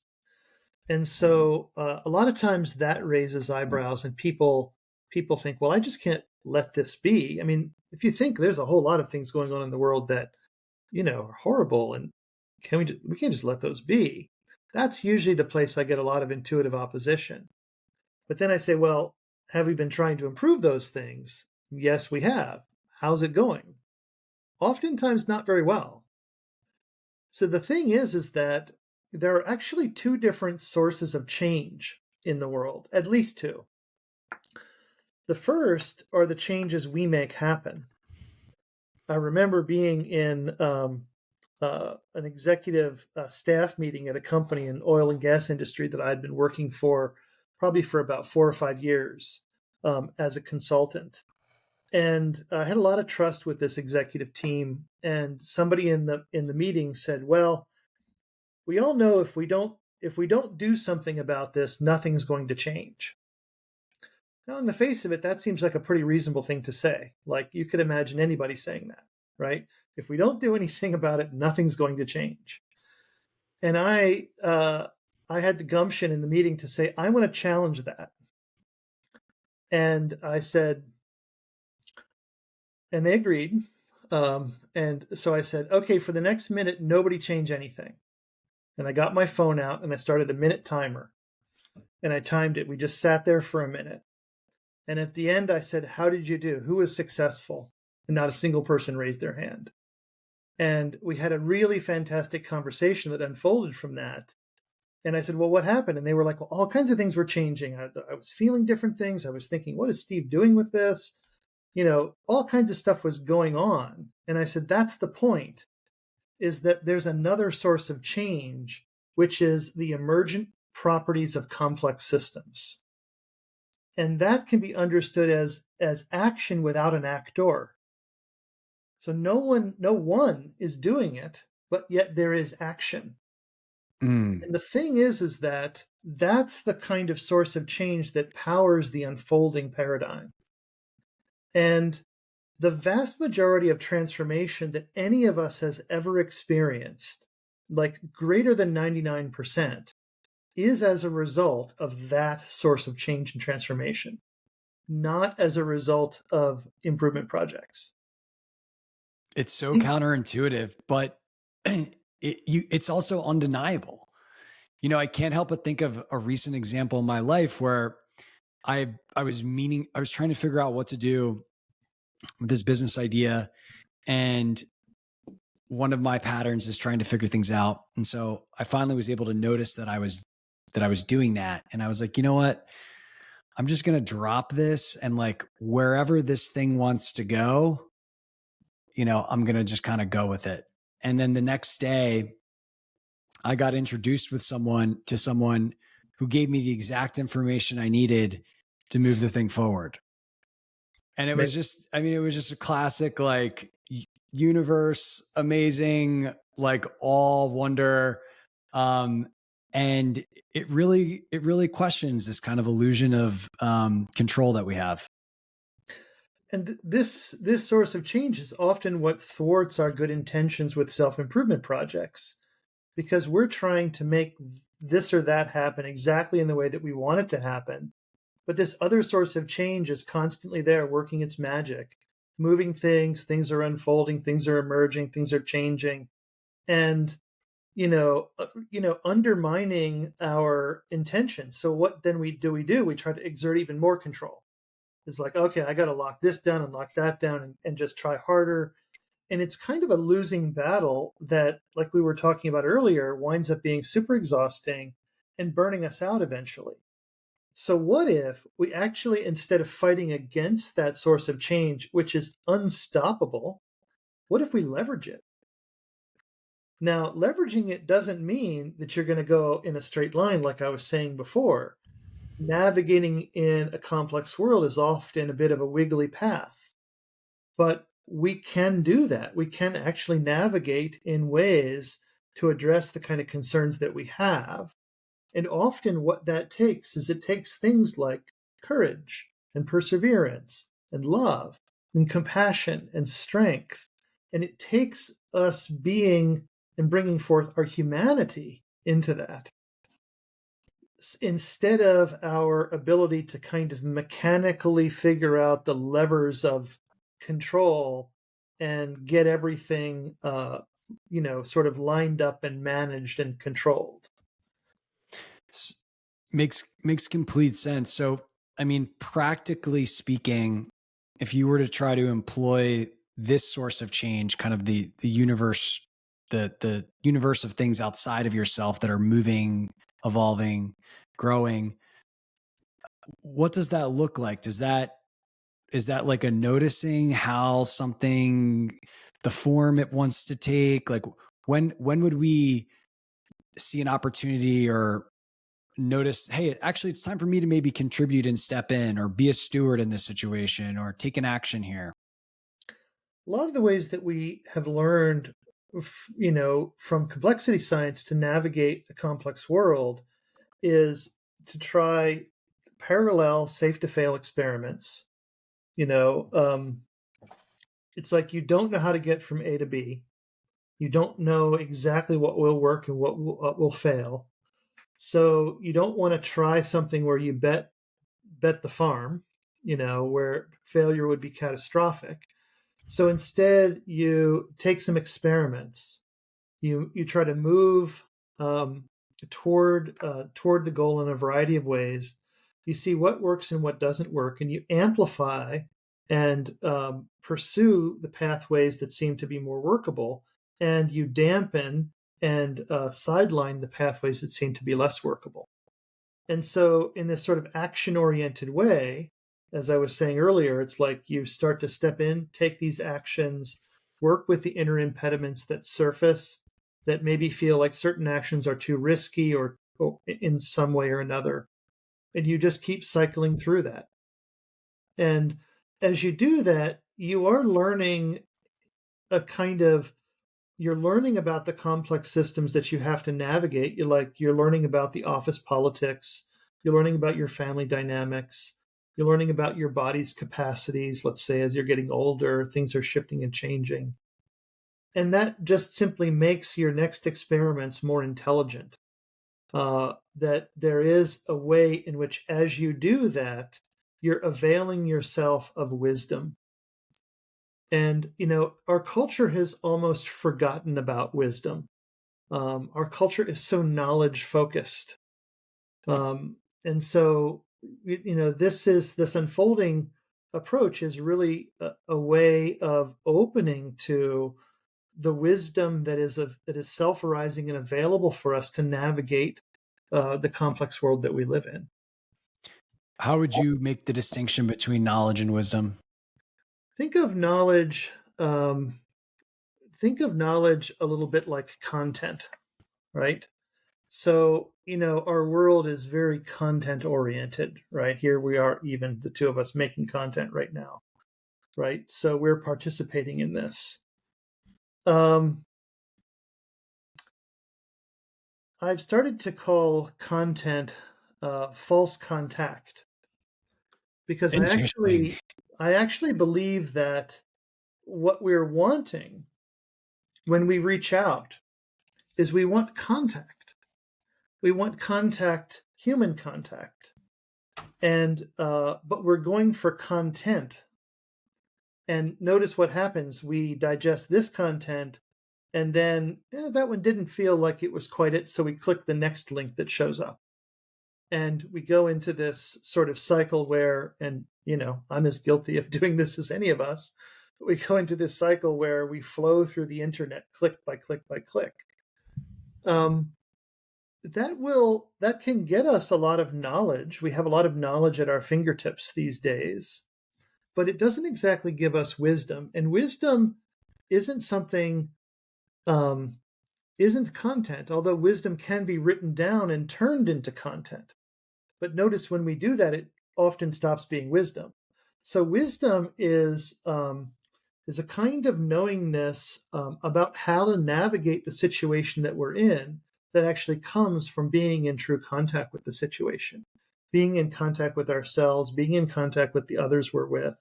And so a lot of times that raises eyebrows, and people think, well, I just can't let this be. I mean, if you think, there's a whole lot of things going on in the world that are horrible, and we can't just let those be. That's usually the place I get a lot of intuitive opposition. But then I say, well, have we been trying to improve those things? Yes, we have. How's it going? Oftentimes not very well. So the thing is that there are actually two different sources of change in the world, at least two. The first are the changes we make happen. I remember being in an executive staff meeting at a company in oil and gas industry that I'd been working for probably for about 4 or 5 years as a consultant. And I had a lot of trust with this executive team. And somebody in the meeting said, "Well, we all know if we don't do something about this, nothing's going to change." Now, on the face of it, that seems like a pretty reasonable thing to say. Like, you could imagine anybody saying that, right? If we don't do anything about it, nothing's going to change. And I had the gumption in the meeting to say, I want to challenge that. And I said, and they agreed. And so I said, okay, for the next minute, nobody change anything. And I got my phone out and I started a minute timer. And I timed it. We just sat there for a minute. And at the end, I said, how did you do? Who was successful? And not a single person raised their hand. And we had a really fantastic conversation that unfolded from that. And I said, well, what happened? And they were like, well, all kinds of things were changing. I was feeling different things. I was thinking, what is Steve doing with this? All kinds of stuff was going on. And I said, that's the point, is that there's another source of change, which is the emergent properties of complex systems. And that can be understood as action without an actor. So no one is doing it, but yet there is action. Mm. And the thing is that that's the kind of source of change that powers the unfolding paradigm. And the vast majority of transformation that any of us has ever experienced like greater than 99%, is as a result of that source of change and transformation, not as a result of improvement projects. It's so counterintuitive, but it's also undeniable. I can't help but think of a recent example in my life where I was trying to figure out what to do with this business idea, and one of my patterns is trying to figure things out. And so I finally was able to notice that I was doing that, and I was like, you know what? I'm just going to drop this, and like wherever this thing wants to go, I'm going to just kind of go with it. And then the next day I got introduced to someone who gave me the exact information I needed to move the thing forward. And it was just a classic, like, universe, amazing, like all wonder. And it really questions this kind of illusion of control that we have. And this source of change is often what thwarts our good intentions with self-improvement projects, because we're trying to make this or that happen exactly in the way that we want it to happen. But this other source of change is constantly there, working its magic, moving things are unfolding, things are emerging, things are changing. And undermining our intention. So what then we do? We try to exert even more control. It's like, okay, I got to lock this down and lock that down and just try harder. And it's kind of a losing battle that, like we were talking about earlier, winds up being super exhausting and burning us out eventually. So what if we actually, instead of fighting against that source of change, which is unstoppable, what if we leverage it? Now, leveraging it doesn't mean that you're going to go in a straight line, like I was saying before. Navigating in a complex world is often a bit of a wiggly path, but we can do that. We can actually navigate in ways to address the kind of concerns that we have. And often what that takes is it takes things like courage and perseverance and love and compassion and strength. And it takes us being and bringing forth our humanity into that, instead of our ability to kind of mechanically figure out the levers of control and get everything, sort of lined up and managed and controlled. Makes complete sense. So, I mean, practically speaking, if you were to try to employ this source of change, kind of the universe, the universe of things outside of yourself that are moving, evolving, growing, what does that look like? Is that like a noticing how something, the form it wants to take? Like when would we see an opportunity or notice, hey, actually it's time for me to maybe contribute and step in or be a steward in this situation or take an action here? A lot of the ways that we have learned, from complexity science to navigate a complex world is to try parallel safe to fail experiments. It's like you don't know how to get from A to B. You don't know exactly what will work and what will fail. So you don't want to try something where you bet the farm, where failure would be catastrophic. So instead, you take some experiments. You try to move toward the goal in a variety of ways. You see what works and what doesn't work, and you amplify and pursue the pathways that seem to be more workable, and you dampen and sideline the pathways that seem to be less workable. And so, in this sort of action oriented way, as I was saying earlier, it's like you start to step in, take these actions, work with the inner impediments that surface that maybe feel like certain actions are too risky or in some way or another. And you just keep cycling through that. And as you do that, you are learning you're learning about the complex systems that you have to navigate. You're learning about the office politics. You're learning about your family dynamics. You're learning about your body's capacities. Let's say as you're getting older, things are shifting and changing. And that just simply makes your next experiments more intelligent. That there is a way in which, as you do that, you're availing yourself of wisdom. And, our culture has almost forgotten about wisdom. Our culture is so knowledge focused. And so, this unfolding approach is really a way of opening to the wisdom that is self-arising and available for us to navigate the complex world that we live in. How would you make the distinction between knowledge and wisdom? Think of knowledge. Think of knowledge a little bit like content, right? So, our world is very content oriented, right? Here we are, even the two of us making content right now, right? So we're participating in this. Um, I've started to call content false contact because I Interesting. actually, I actually believe that what we're wanting when we reach out is we want contact. We want contact, human contact, and but we're going for content. And notice what happens: we digest this content, and then that one didn't feel like it was quite it, so we click the next link that shows up. And we go into this sort of cycle where, and I'm as guilty of doing this as any of us, but we go into this cycle where we flow through the internet click by click by click. um, that can get us a lot of knowledge. We have a lot of knowledge at our fingertips these days, but it doesn't exactly give us wisdom. And wisdom isn't something, um, isn't content, although wisdom can be written down and turned into content. But notice when we do that, it often stops being wisdom. So wisdom is a kind of knowingness about how to navigate the situation that we're in, that actually comes from being in true contact with the situation, being in contact with ourselves, being in contact with the others we're with,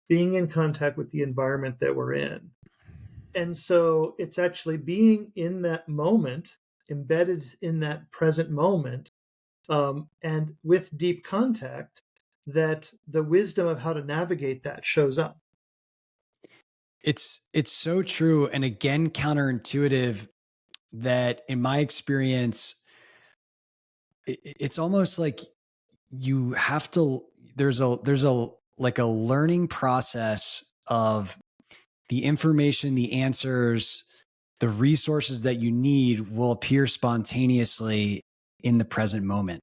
being in contact with the environment that we're in. And so it's actually being in that moment, embedded in that present moment, and with deep contact, that the wisdom of how to navigate that shows up. It's so true, and again counterintuitive, that in my experience it's almost like you have to there's a like a learning process of the information, the answers, the resources that you need will appear spontaneously in the present moment,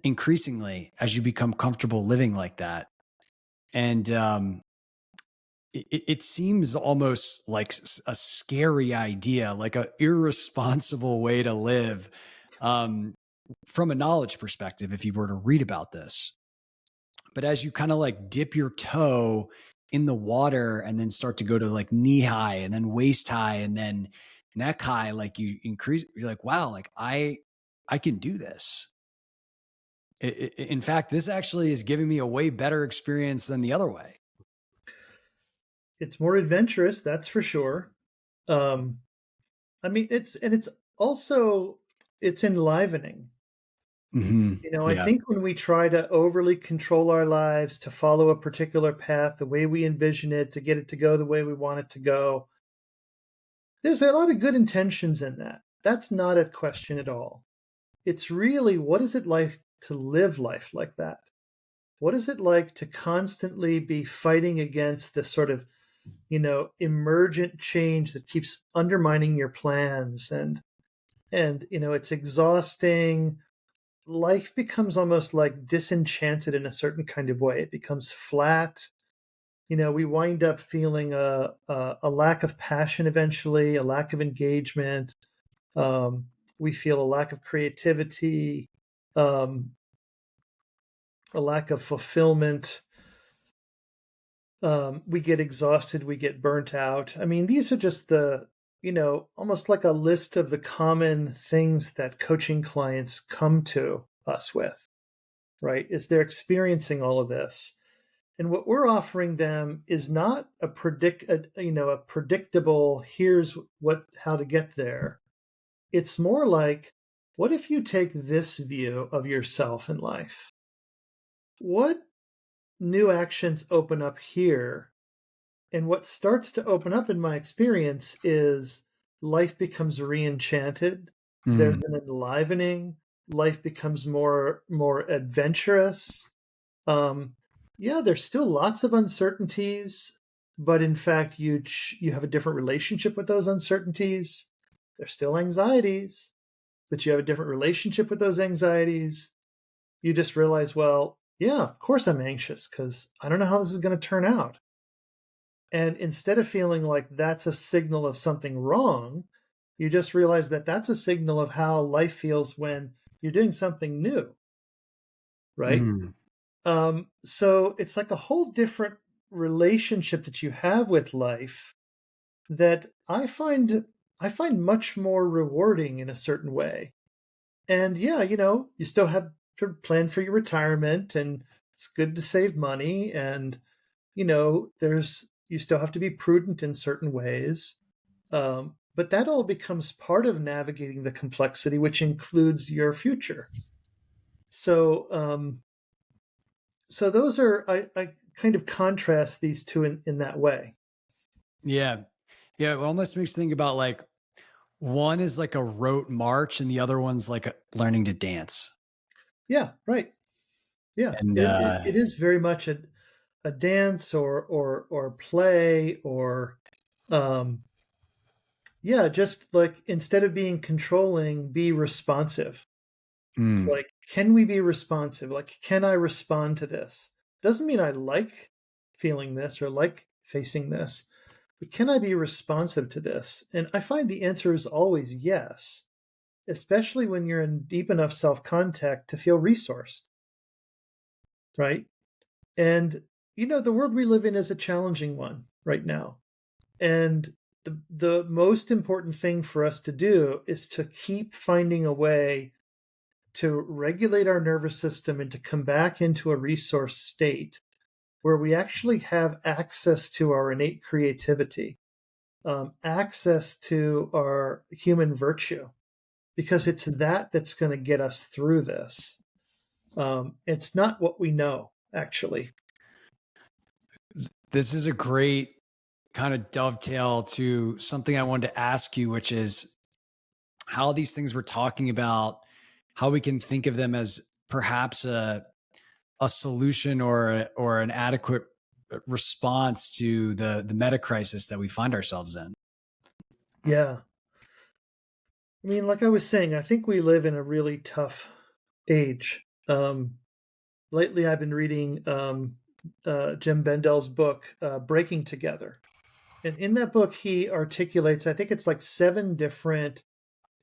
increasingly as you become comfortable living like that. And it seems almost like a scary idea, like a irresponsible way to live, um, from a knowledge perspective, if you were to read about this. But as you kind of like dip your toe in the water and then start to go to like knee high and then waist high and then neck high, like you're like, wow, like I can do this. In fact, this actually is giving me a way better experience than the other way. It's more adventurous, that's for sure. Um, I mean, it's also, it's enlivening. I Yeah. think when we try to overly control our lives, to follow a particular path the way we envision it, to get it to go the way we want it to go, there's a lot of good intentions in that. That's not a question at all. It's really, what is it like to live life like that? What is it like to constantly be fighting against this sort of, emergent change that keeps undermining your plans, and it's exhausting. Life becomes almost like disenchanted in a certain kind of way. It becomes flat. We wind up feeling a lack of passion eventually, a lack of engagement. We feel a lack of creativity, um, a lack of fulfillment. We get exhausted, we get burnt out. I mean, these are just almost like a list of the common things that coaching clients come to us with, right? Is they're experiencing all of this. And what we're offering them is not a predictable, here's how to get there. It's more like, what if you take this view of yourself in life? What new actions open up here? And what starts to open up in my experience is life becomes re-enchanted. There's Mm, an enlivening. Life becomes more adventurous. Um, yeah, there's still lots of uncertainties, but in fact, you have a different relationship with those uncertainties. There's still anxieties, but you have a different relationship with those anxieties. You just realize, well, yeah, of course I'm anxious because I don't know how this is going to turn out. And instead of feeling like that's a signal of something wrong, you just realize that that's a signal of how life feels when you're doing something new, right? mm. So it's like a whole different relationship that you have with life that I find much more rewarding in a certain way. And yeah, you still have to plan for your retirement, and it's good to save money, and there's you still have to be prudent in certain ways. But that all becomes part of navigating the complexity, which includes your future. So so those are I kind of contrast these two in that way. Yeah. Yeah. It almost makes me think about like one is like a rote march and the other one's like learning to dance. Yeah, right. Yeah, And it is very much a dance or play or um, yeah, just like instead of being controlling, be responsive. It's mm, like, can we be responsive? Like, can I respond to this? Doesn't mean I like feeling this or like facing this, but can I be responsive to this? And I find the answer is always yes, especially when you're in deep enough self contact to feel resourced, right? And, the world we live in is a challenging one right now. And the most important thing for us to do is to keep finding a way to regulate our nervous system and to come back into a resource state where we actually have access to our innate creativity, access to our human virtue, because it's that's going to get us through this. It's not what we know, actually. this is a great kind of dovetail to something I wanted to ask you, which is how these things we're talking about, how we can think of them as perhaps a solution or an adequate response to the meta crisis that we find ourselves in. Yeah. I mean, like I was saying, I think we live in a really tough age. Lately, I've been reading Jim Bendel's book, Breaking Together. And in that book, he articulates, I think it's like 7 different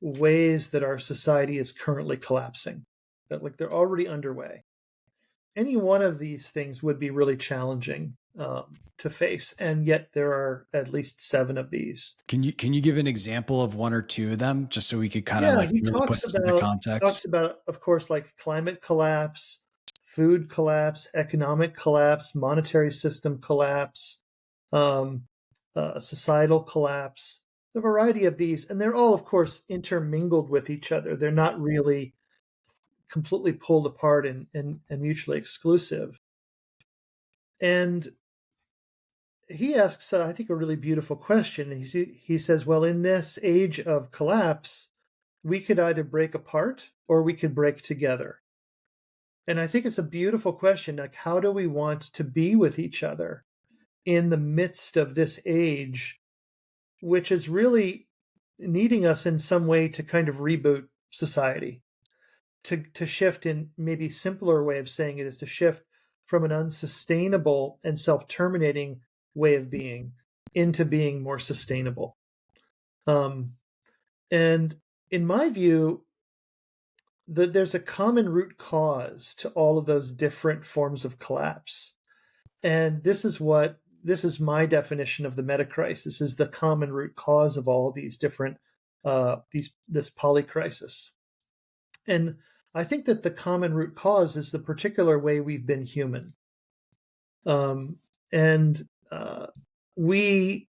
ways that our society is currently collapsing, that like they're already underway. Any one of these things would be really challenging to face. And yet there are at least 7 of these. Can you give an example of one or two of them just so we could kind of Yeah, like he really put talks this into about context? of course, like climate collapse, food collapse, economic collapse, monetary system collapse, um, societal collapse, a variety of these, and they're all, of course, intermingled with each other. They're not really completely pulled apart and mutually exclusive. And he asks, I think, a really beautiful question. He says, well, in this age of collapse, we could either break apart or we could break together. And I think it's a beautiful question. Like, how do we want to be with each other in the midst of this age, which is really needing us in some way to kind of reboot society, to shift in maybe simpler way of saying it is to shift from an unsustainable and self-terminating way of being into being more sustainable. Um, and in my view, there's a common root cause to all of those different forms of collapse. And this is my definition of the meta crisis is the common root cause of all these different this polycrisis. And I think that the common root cause is the particular way we've been human. Um, and we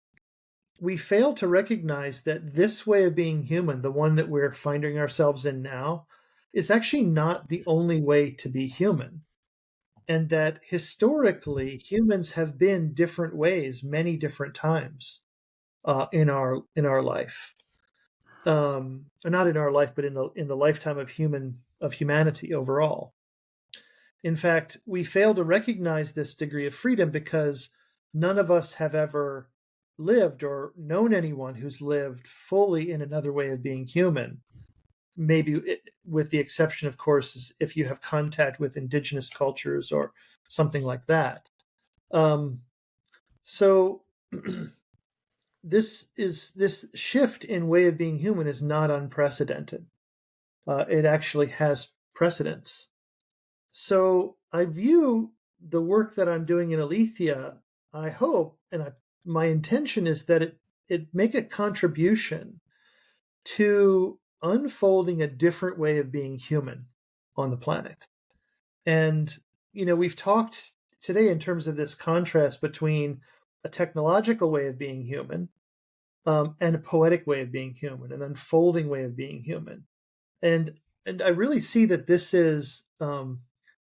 we fail to recognize that this way of being human, the one that we're finding ourselves in now, is actually not the only way to be human. And that historically humans have been different ways many different times in our life, not in our life, but in the lifetime of humanity overall. In fact, we fail to recognize this degree of freedom because none of us have ever lived or known anyone who's lived fully in another way of being human. Maybe with the exception, of course, is if you have contact with indigenous cultures or something like that. So this shift in way of being human is not unprecedented. It actually has precedence. So I view the work that I'm doing in Aletheia, I hope, and my intention is that it make a contribution to unfolding a different way of being human on the planet. And, we've talked today in terms of this contrast between a technological way of being human, and a poetic way of being human, an unfolding way of being human. And I really see that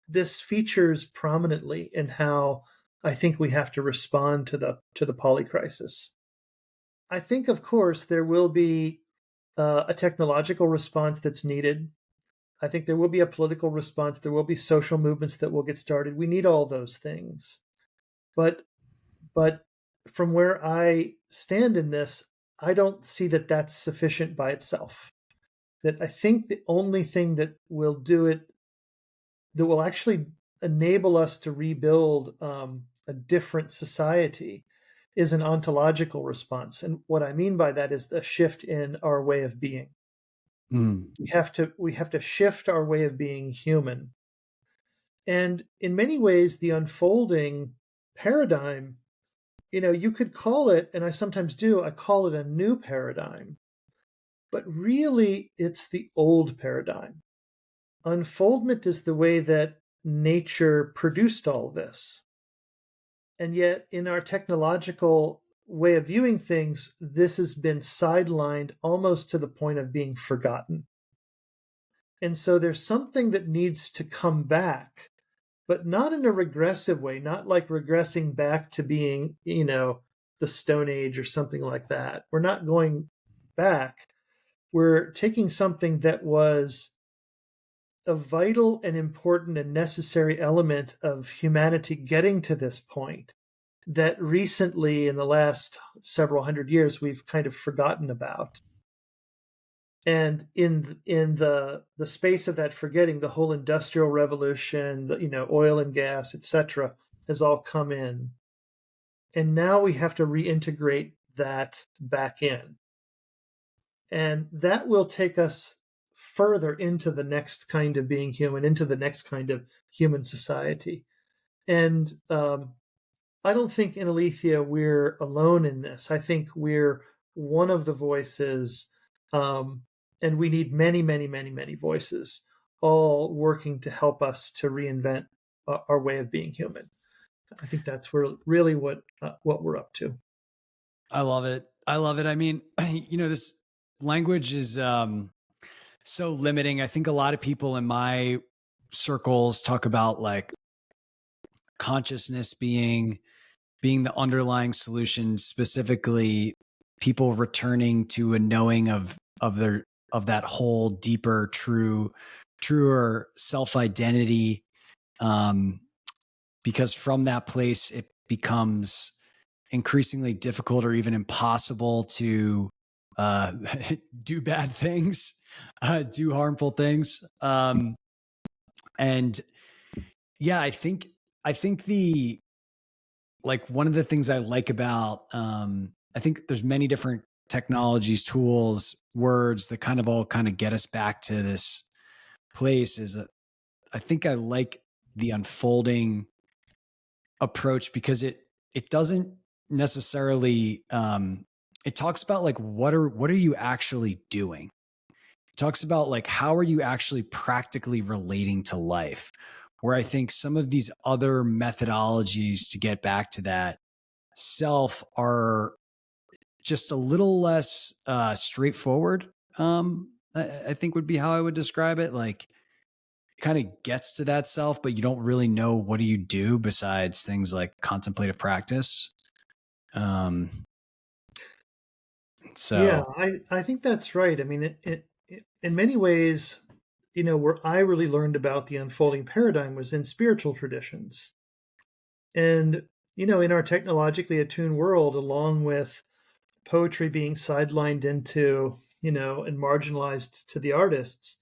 this features prominently in how I think we have to respond to the poly crisis. I think, of course, there will be a technological response that's needed. I think there will be a political response. There will be social movements that will get started. We need all those things. But but from where I stand in this, I don't see that that's sufficient by itself. That I think the only thing that will do it, that will actually enable us to rebuild a different society, is an ontological response. And what I mean by that is a shift in our way of being. Mm. We have to shift our way of being human. And in many ways, the unfolding paradigm, you could call it, and I sometimes do, I call it a new paradigm. But really, it's the old paradigm. Unfoldment is the way that nature produced all this. And yet, in our technological way of viewing things, this has been sidelined almost to the point of being forgotten. And so there's something that needs to come back, but not in a regressive way, not like regressing back to being, the Stone Age or something like that. We're not going back. We're taking something that was a vital and important and necessary element of humanity getting to this point that recently, in the last several hundred years, we've kind of forgotten about. And in the space of that forgetting, the whole industrial revolution, oil and gas, etc., has all come in, and now we have to reintegrate that back in, and that will take us further into the next kind of being human, into the next kind of human society. And I don't think in Aletheia we're alone in this. I think we're one of the voices, and we need many, many, many, many voices, all working to help us to reinvent our way of being human. I think that's really what we're up to. I love it. I love it. I mean, this language is so limiting. I think a lot of people in my circles talk about like consciousness being the underlying solution, specifically people returning to a knowing of that whole deeper, truer self-identity. Because from that place, it becomes increasingly difficult or even impossible to do bad things, do harmful things. And yeah, I think one of the things I like about, I think there's many different technologies, tools, words that kind of get us back to this place is I think I like the unfolding approach because it doesn't necessarily, it talks about like, what are you actually doing? It talks about like, how are you actually practically relating to life? where I think some of these other methodologies to get back to that self are just a little less straightforward. I think would be how I would describe it. Like, kind of gets to that self, but you don't really know what do you do besides things like contemplative practice. Um, Yeah, so, I think that's right. I mean, in many ways, where I really learned about the unfolding paradigm was in spiritual traditions. And, in our technologically attuned world, along with poetry being sidelined into, and marginalized to the artists,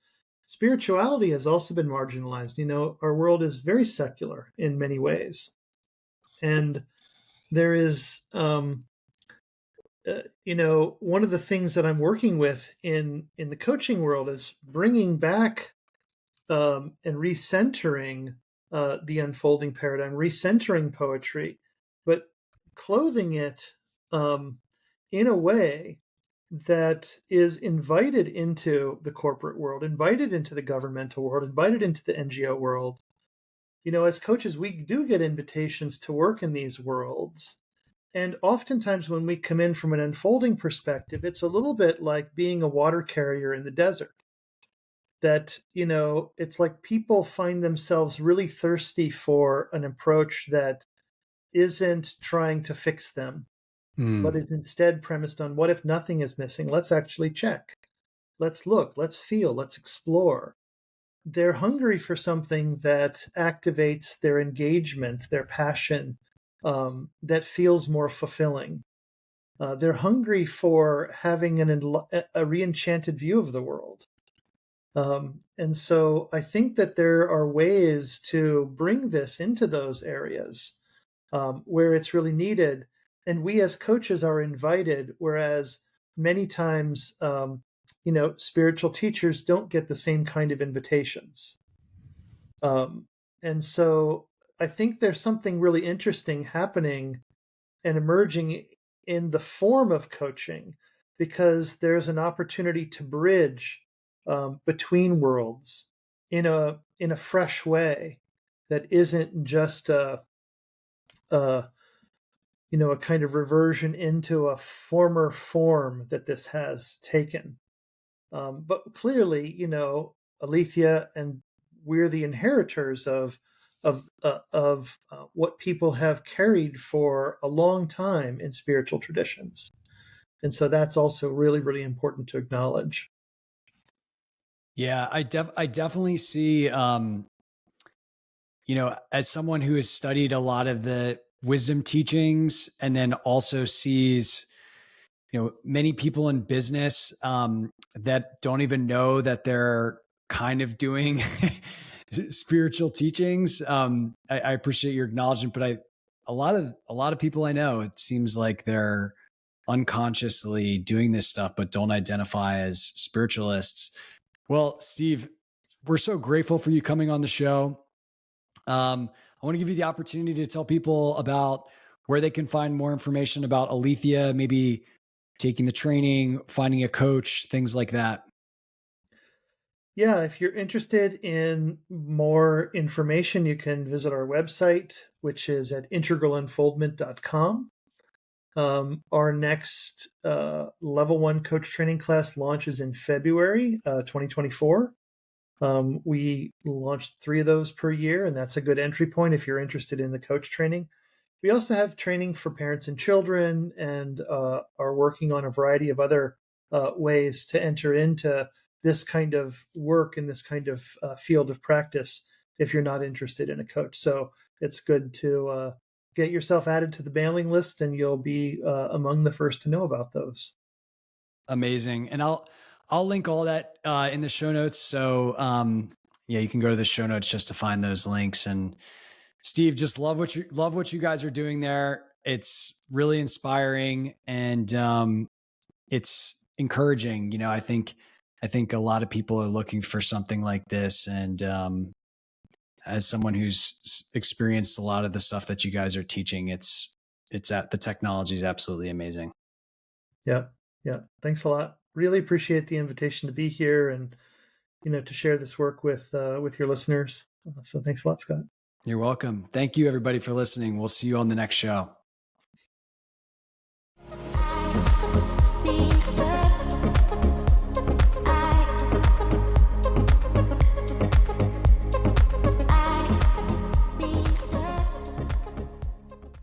spirituality has also been marginalized. Our world is very secular in many ways. And there is, one of the things that I'm working with in the coaching world is bringing back and recentering the unfolding paradigm, recentering poetry, but clothing it um, in a way that is invited into the corporate world, invited into the governmental world, invited into the NGO world. As coaches, we do get invitations to work in these worlds. And oftentimes, when we come in from an unfolding perspective, it's a little bit like being a water carrier in the desert. That, it's like people find themselves really thirsty for an approach that isn't trying to fix them, but mm, is instead premised on what if nothing is missing? Let's actually check. Let's look, let's feel, let's explore. They're hungry for something that activates their engagement, their passion, that feels more fulfilling. They're hungry for having a re-enchanted view of the world. And so I think that there are ways to bring this into those areas where it's really needed. And we as coaches are invited, whereas many times, spiritual teachers don't get the same kind of invitations. Um, and so I think there's something really interesting happening and emerging in the form of coaching because there's an opportunity to bridge between worlds in a fresh way that isn't just a a kind of reversion into a former form that this has taken. But clearly, Aletheia and we're the inheritors of what people have carried for a long time in spiritual traditions, and so that's also really, really important to acknowledge. yeah, I definitely see, as someone who has studied a lot of the wisdom teachings and then also sees, many people in business that don't even know that they're kind of doing spiritual teachings. I appreciate your acknowledgement, but a lot of people I know, it seems like they're unconsciously doing this stuff, but don't identify as spiritualists. Well, Steve, we're so grateful for you coming on the show. I want to give you the opportunity to tell people about where they can find more information about Aletheia, maybe taking the training, finding a coach, things like that. Yeah, if you're interested in more information, you can visit our website, which is at integralunfoldment.com. Our next level one coach training class launches in February 2024. We launched 3 of those per year, and that's a good entry point if you're interested in the coach training. We also have training for parents and children and are working on a variety of other ways to enter into this kind of work and this kind of field of practice if you're not interested in a coach. So it's good to get yourself added to the mailing list, and you'll be among the first to know about those. Amazing. And I'll link all that in the show notes. So yeah, you can go to the show notes just to find those links. And Steve, just love what you guys are doing there. It's really inspiring and it's encouraging. I think a lot of people are looking for something like this. And as someone who's experienced a lot of the stuff that you guys are teaching, it's at the technology is absolutely amazing. Yeah. Yeah. Thanks a lot. Really appreciate the invitation to be here. And to share this work with your listeners. So thanks a lot, Scott. You're welcome. Thank you, everybody, for listening. We'll see you on the next show.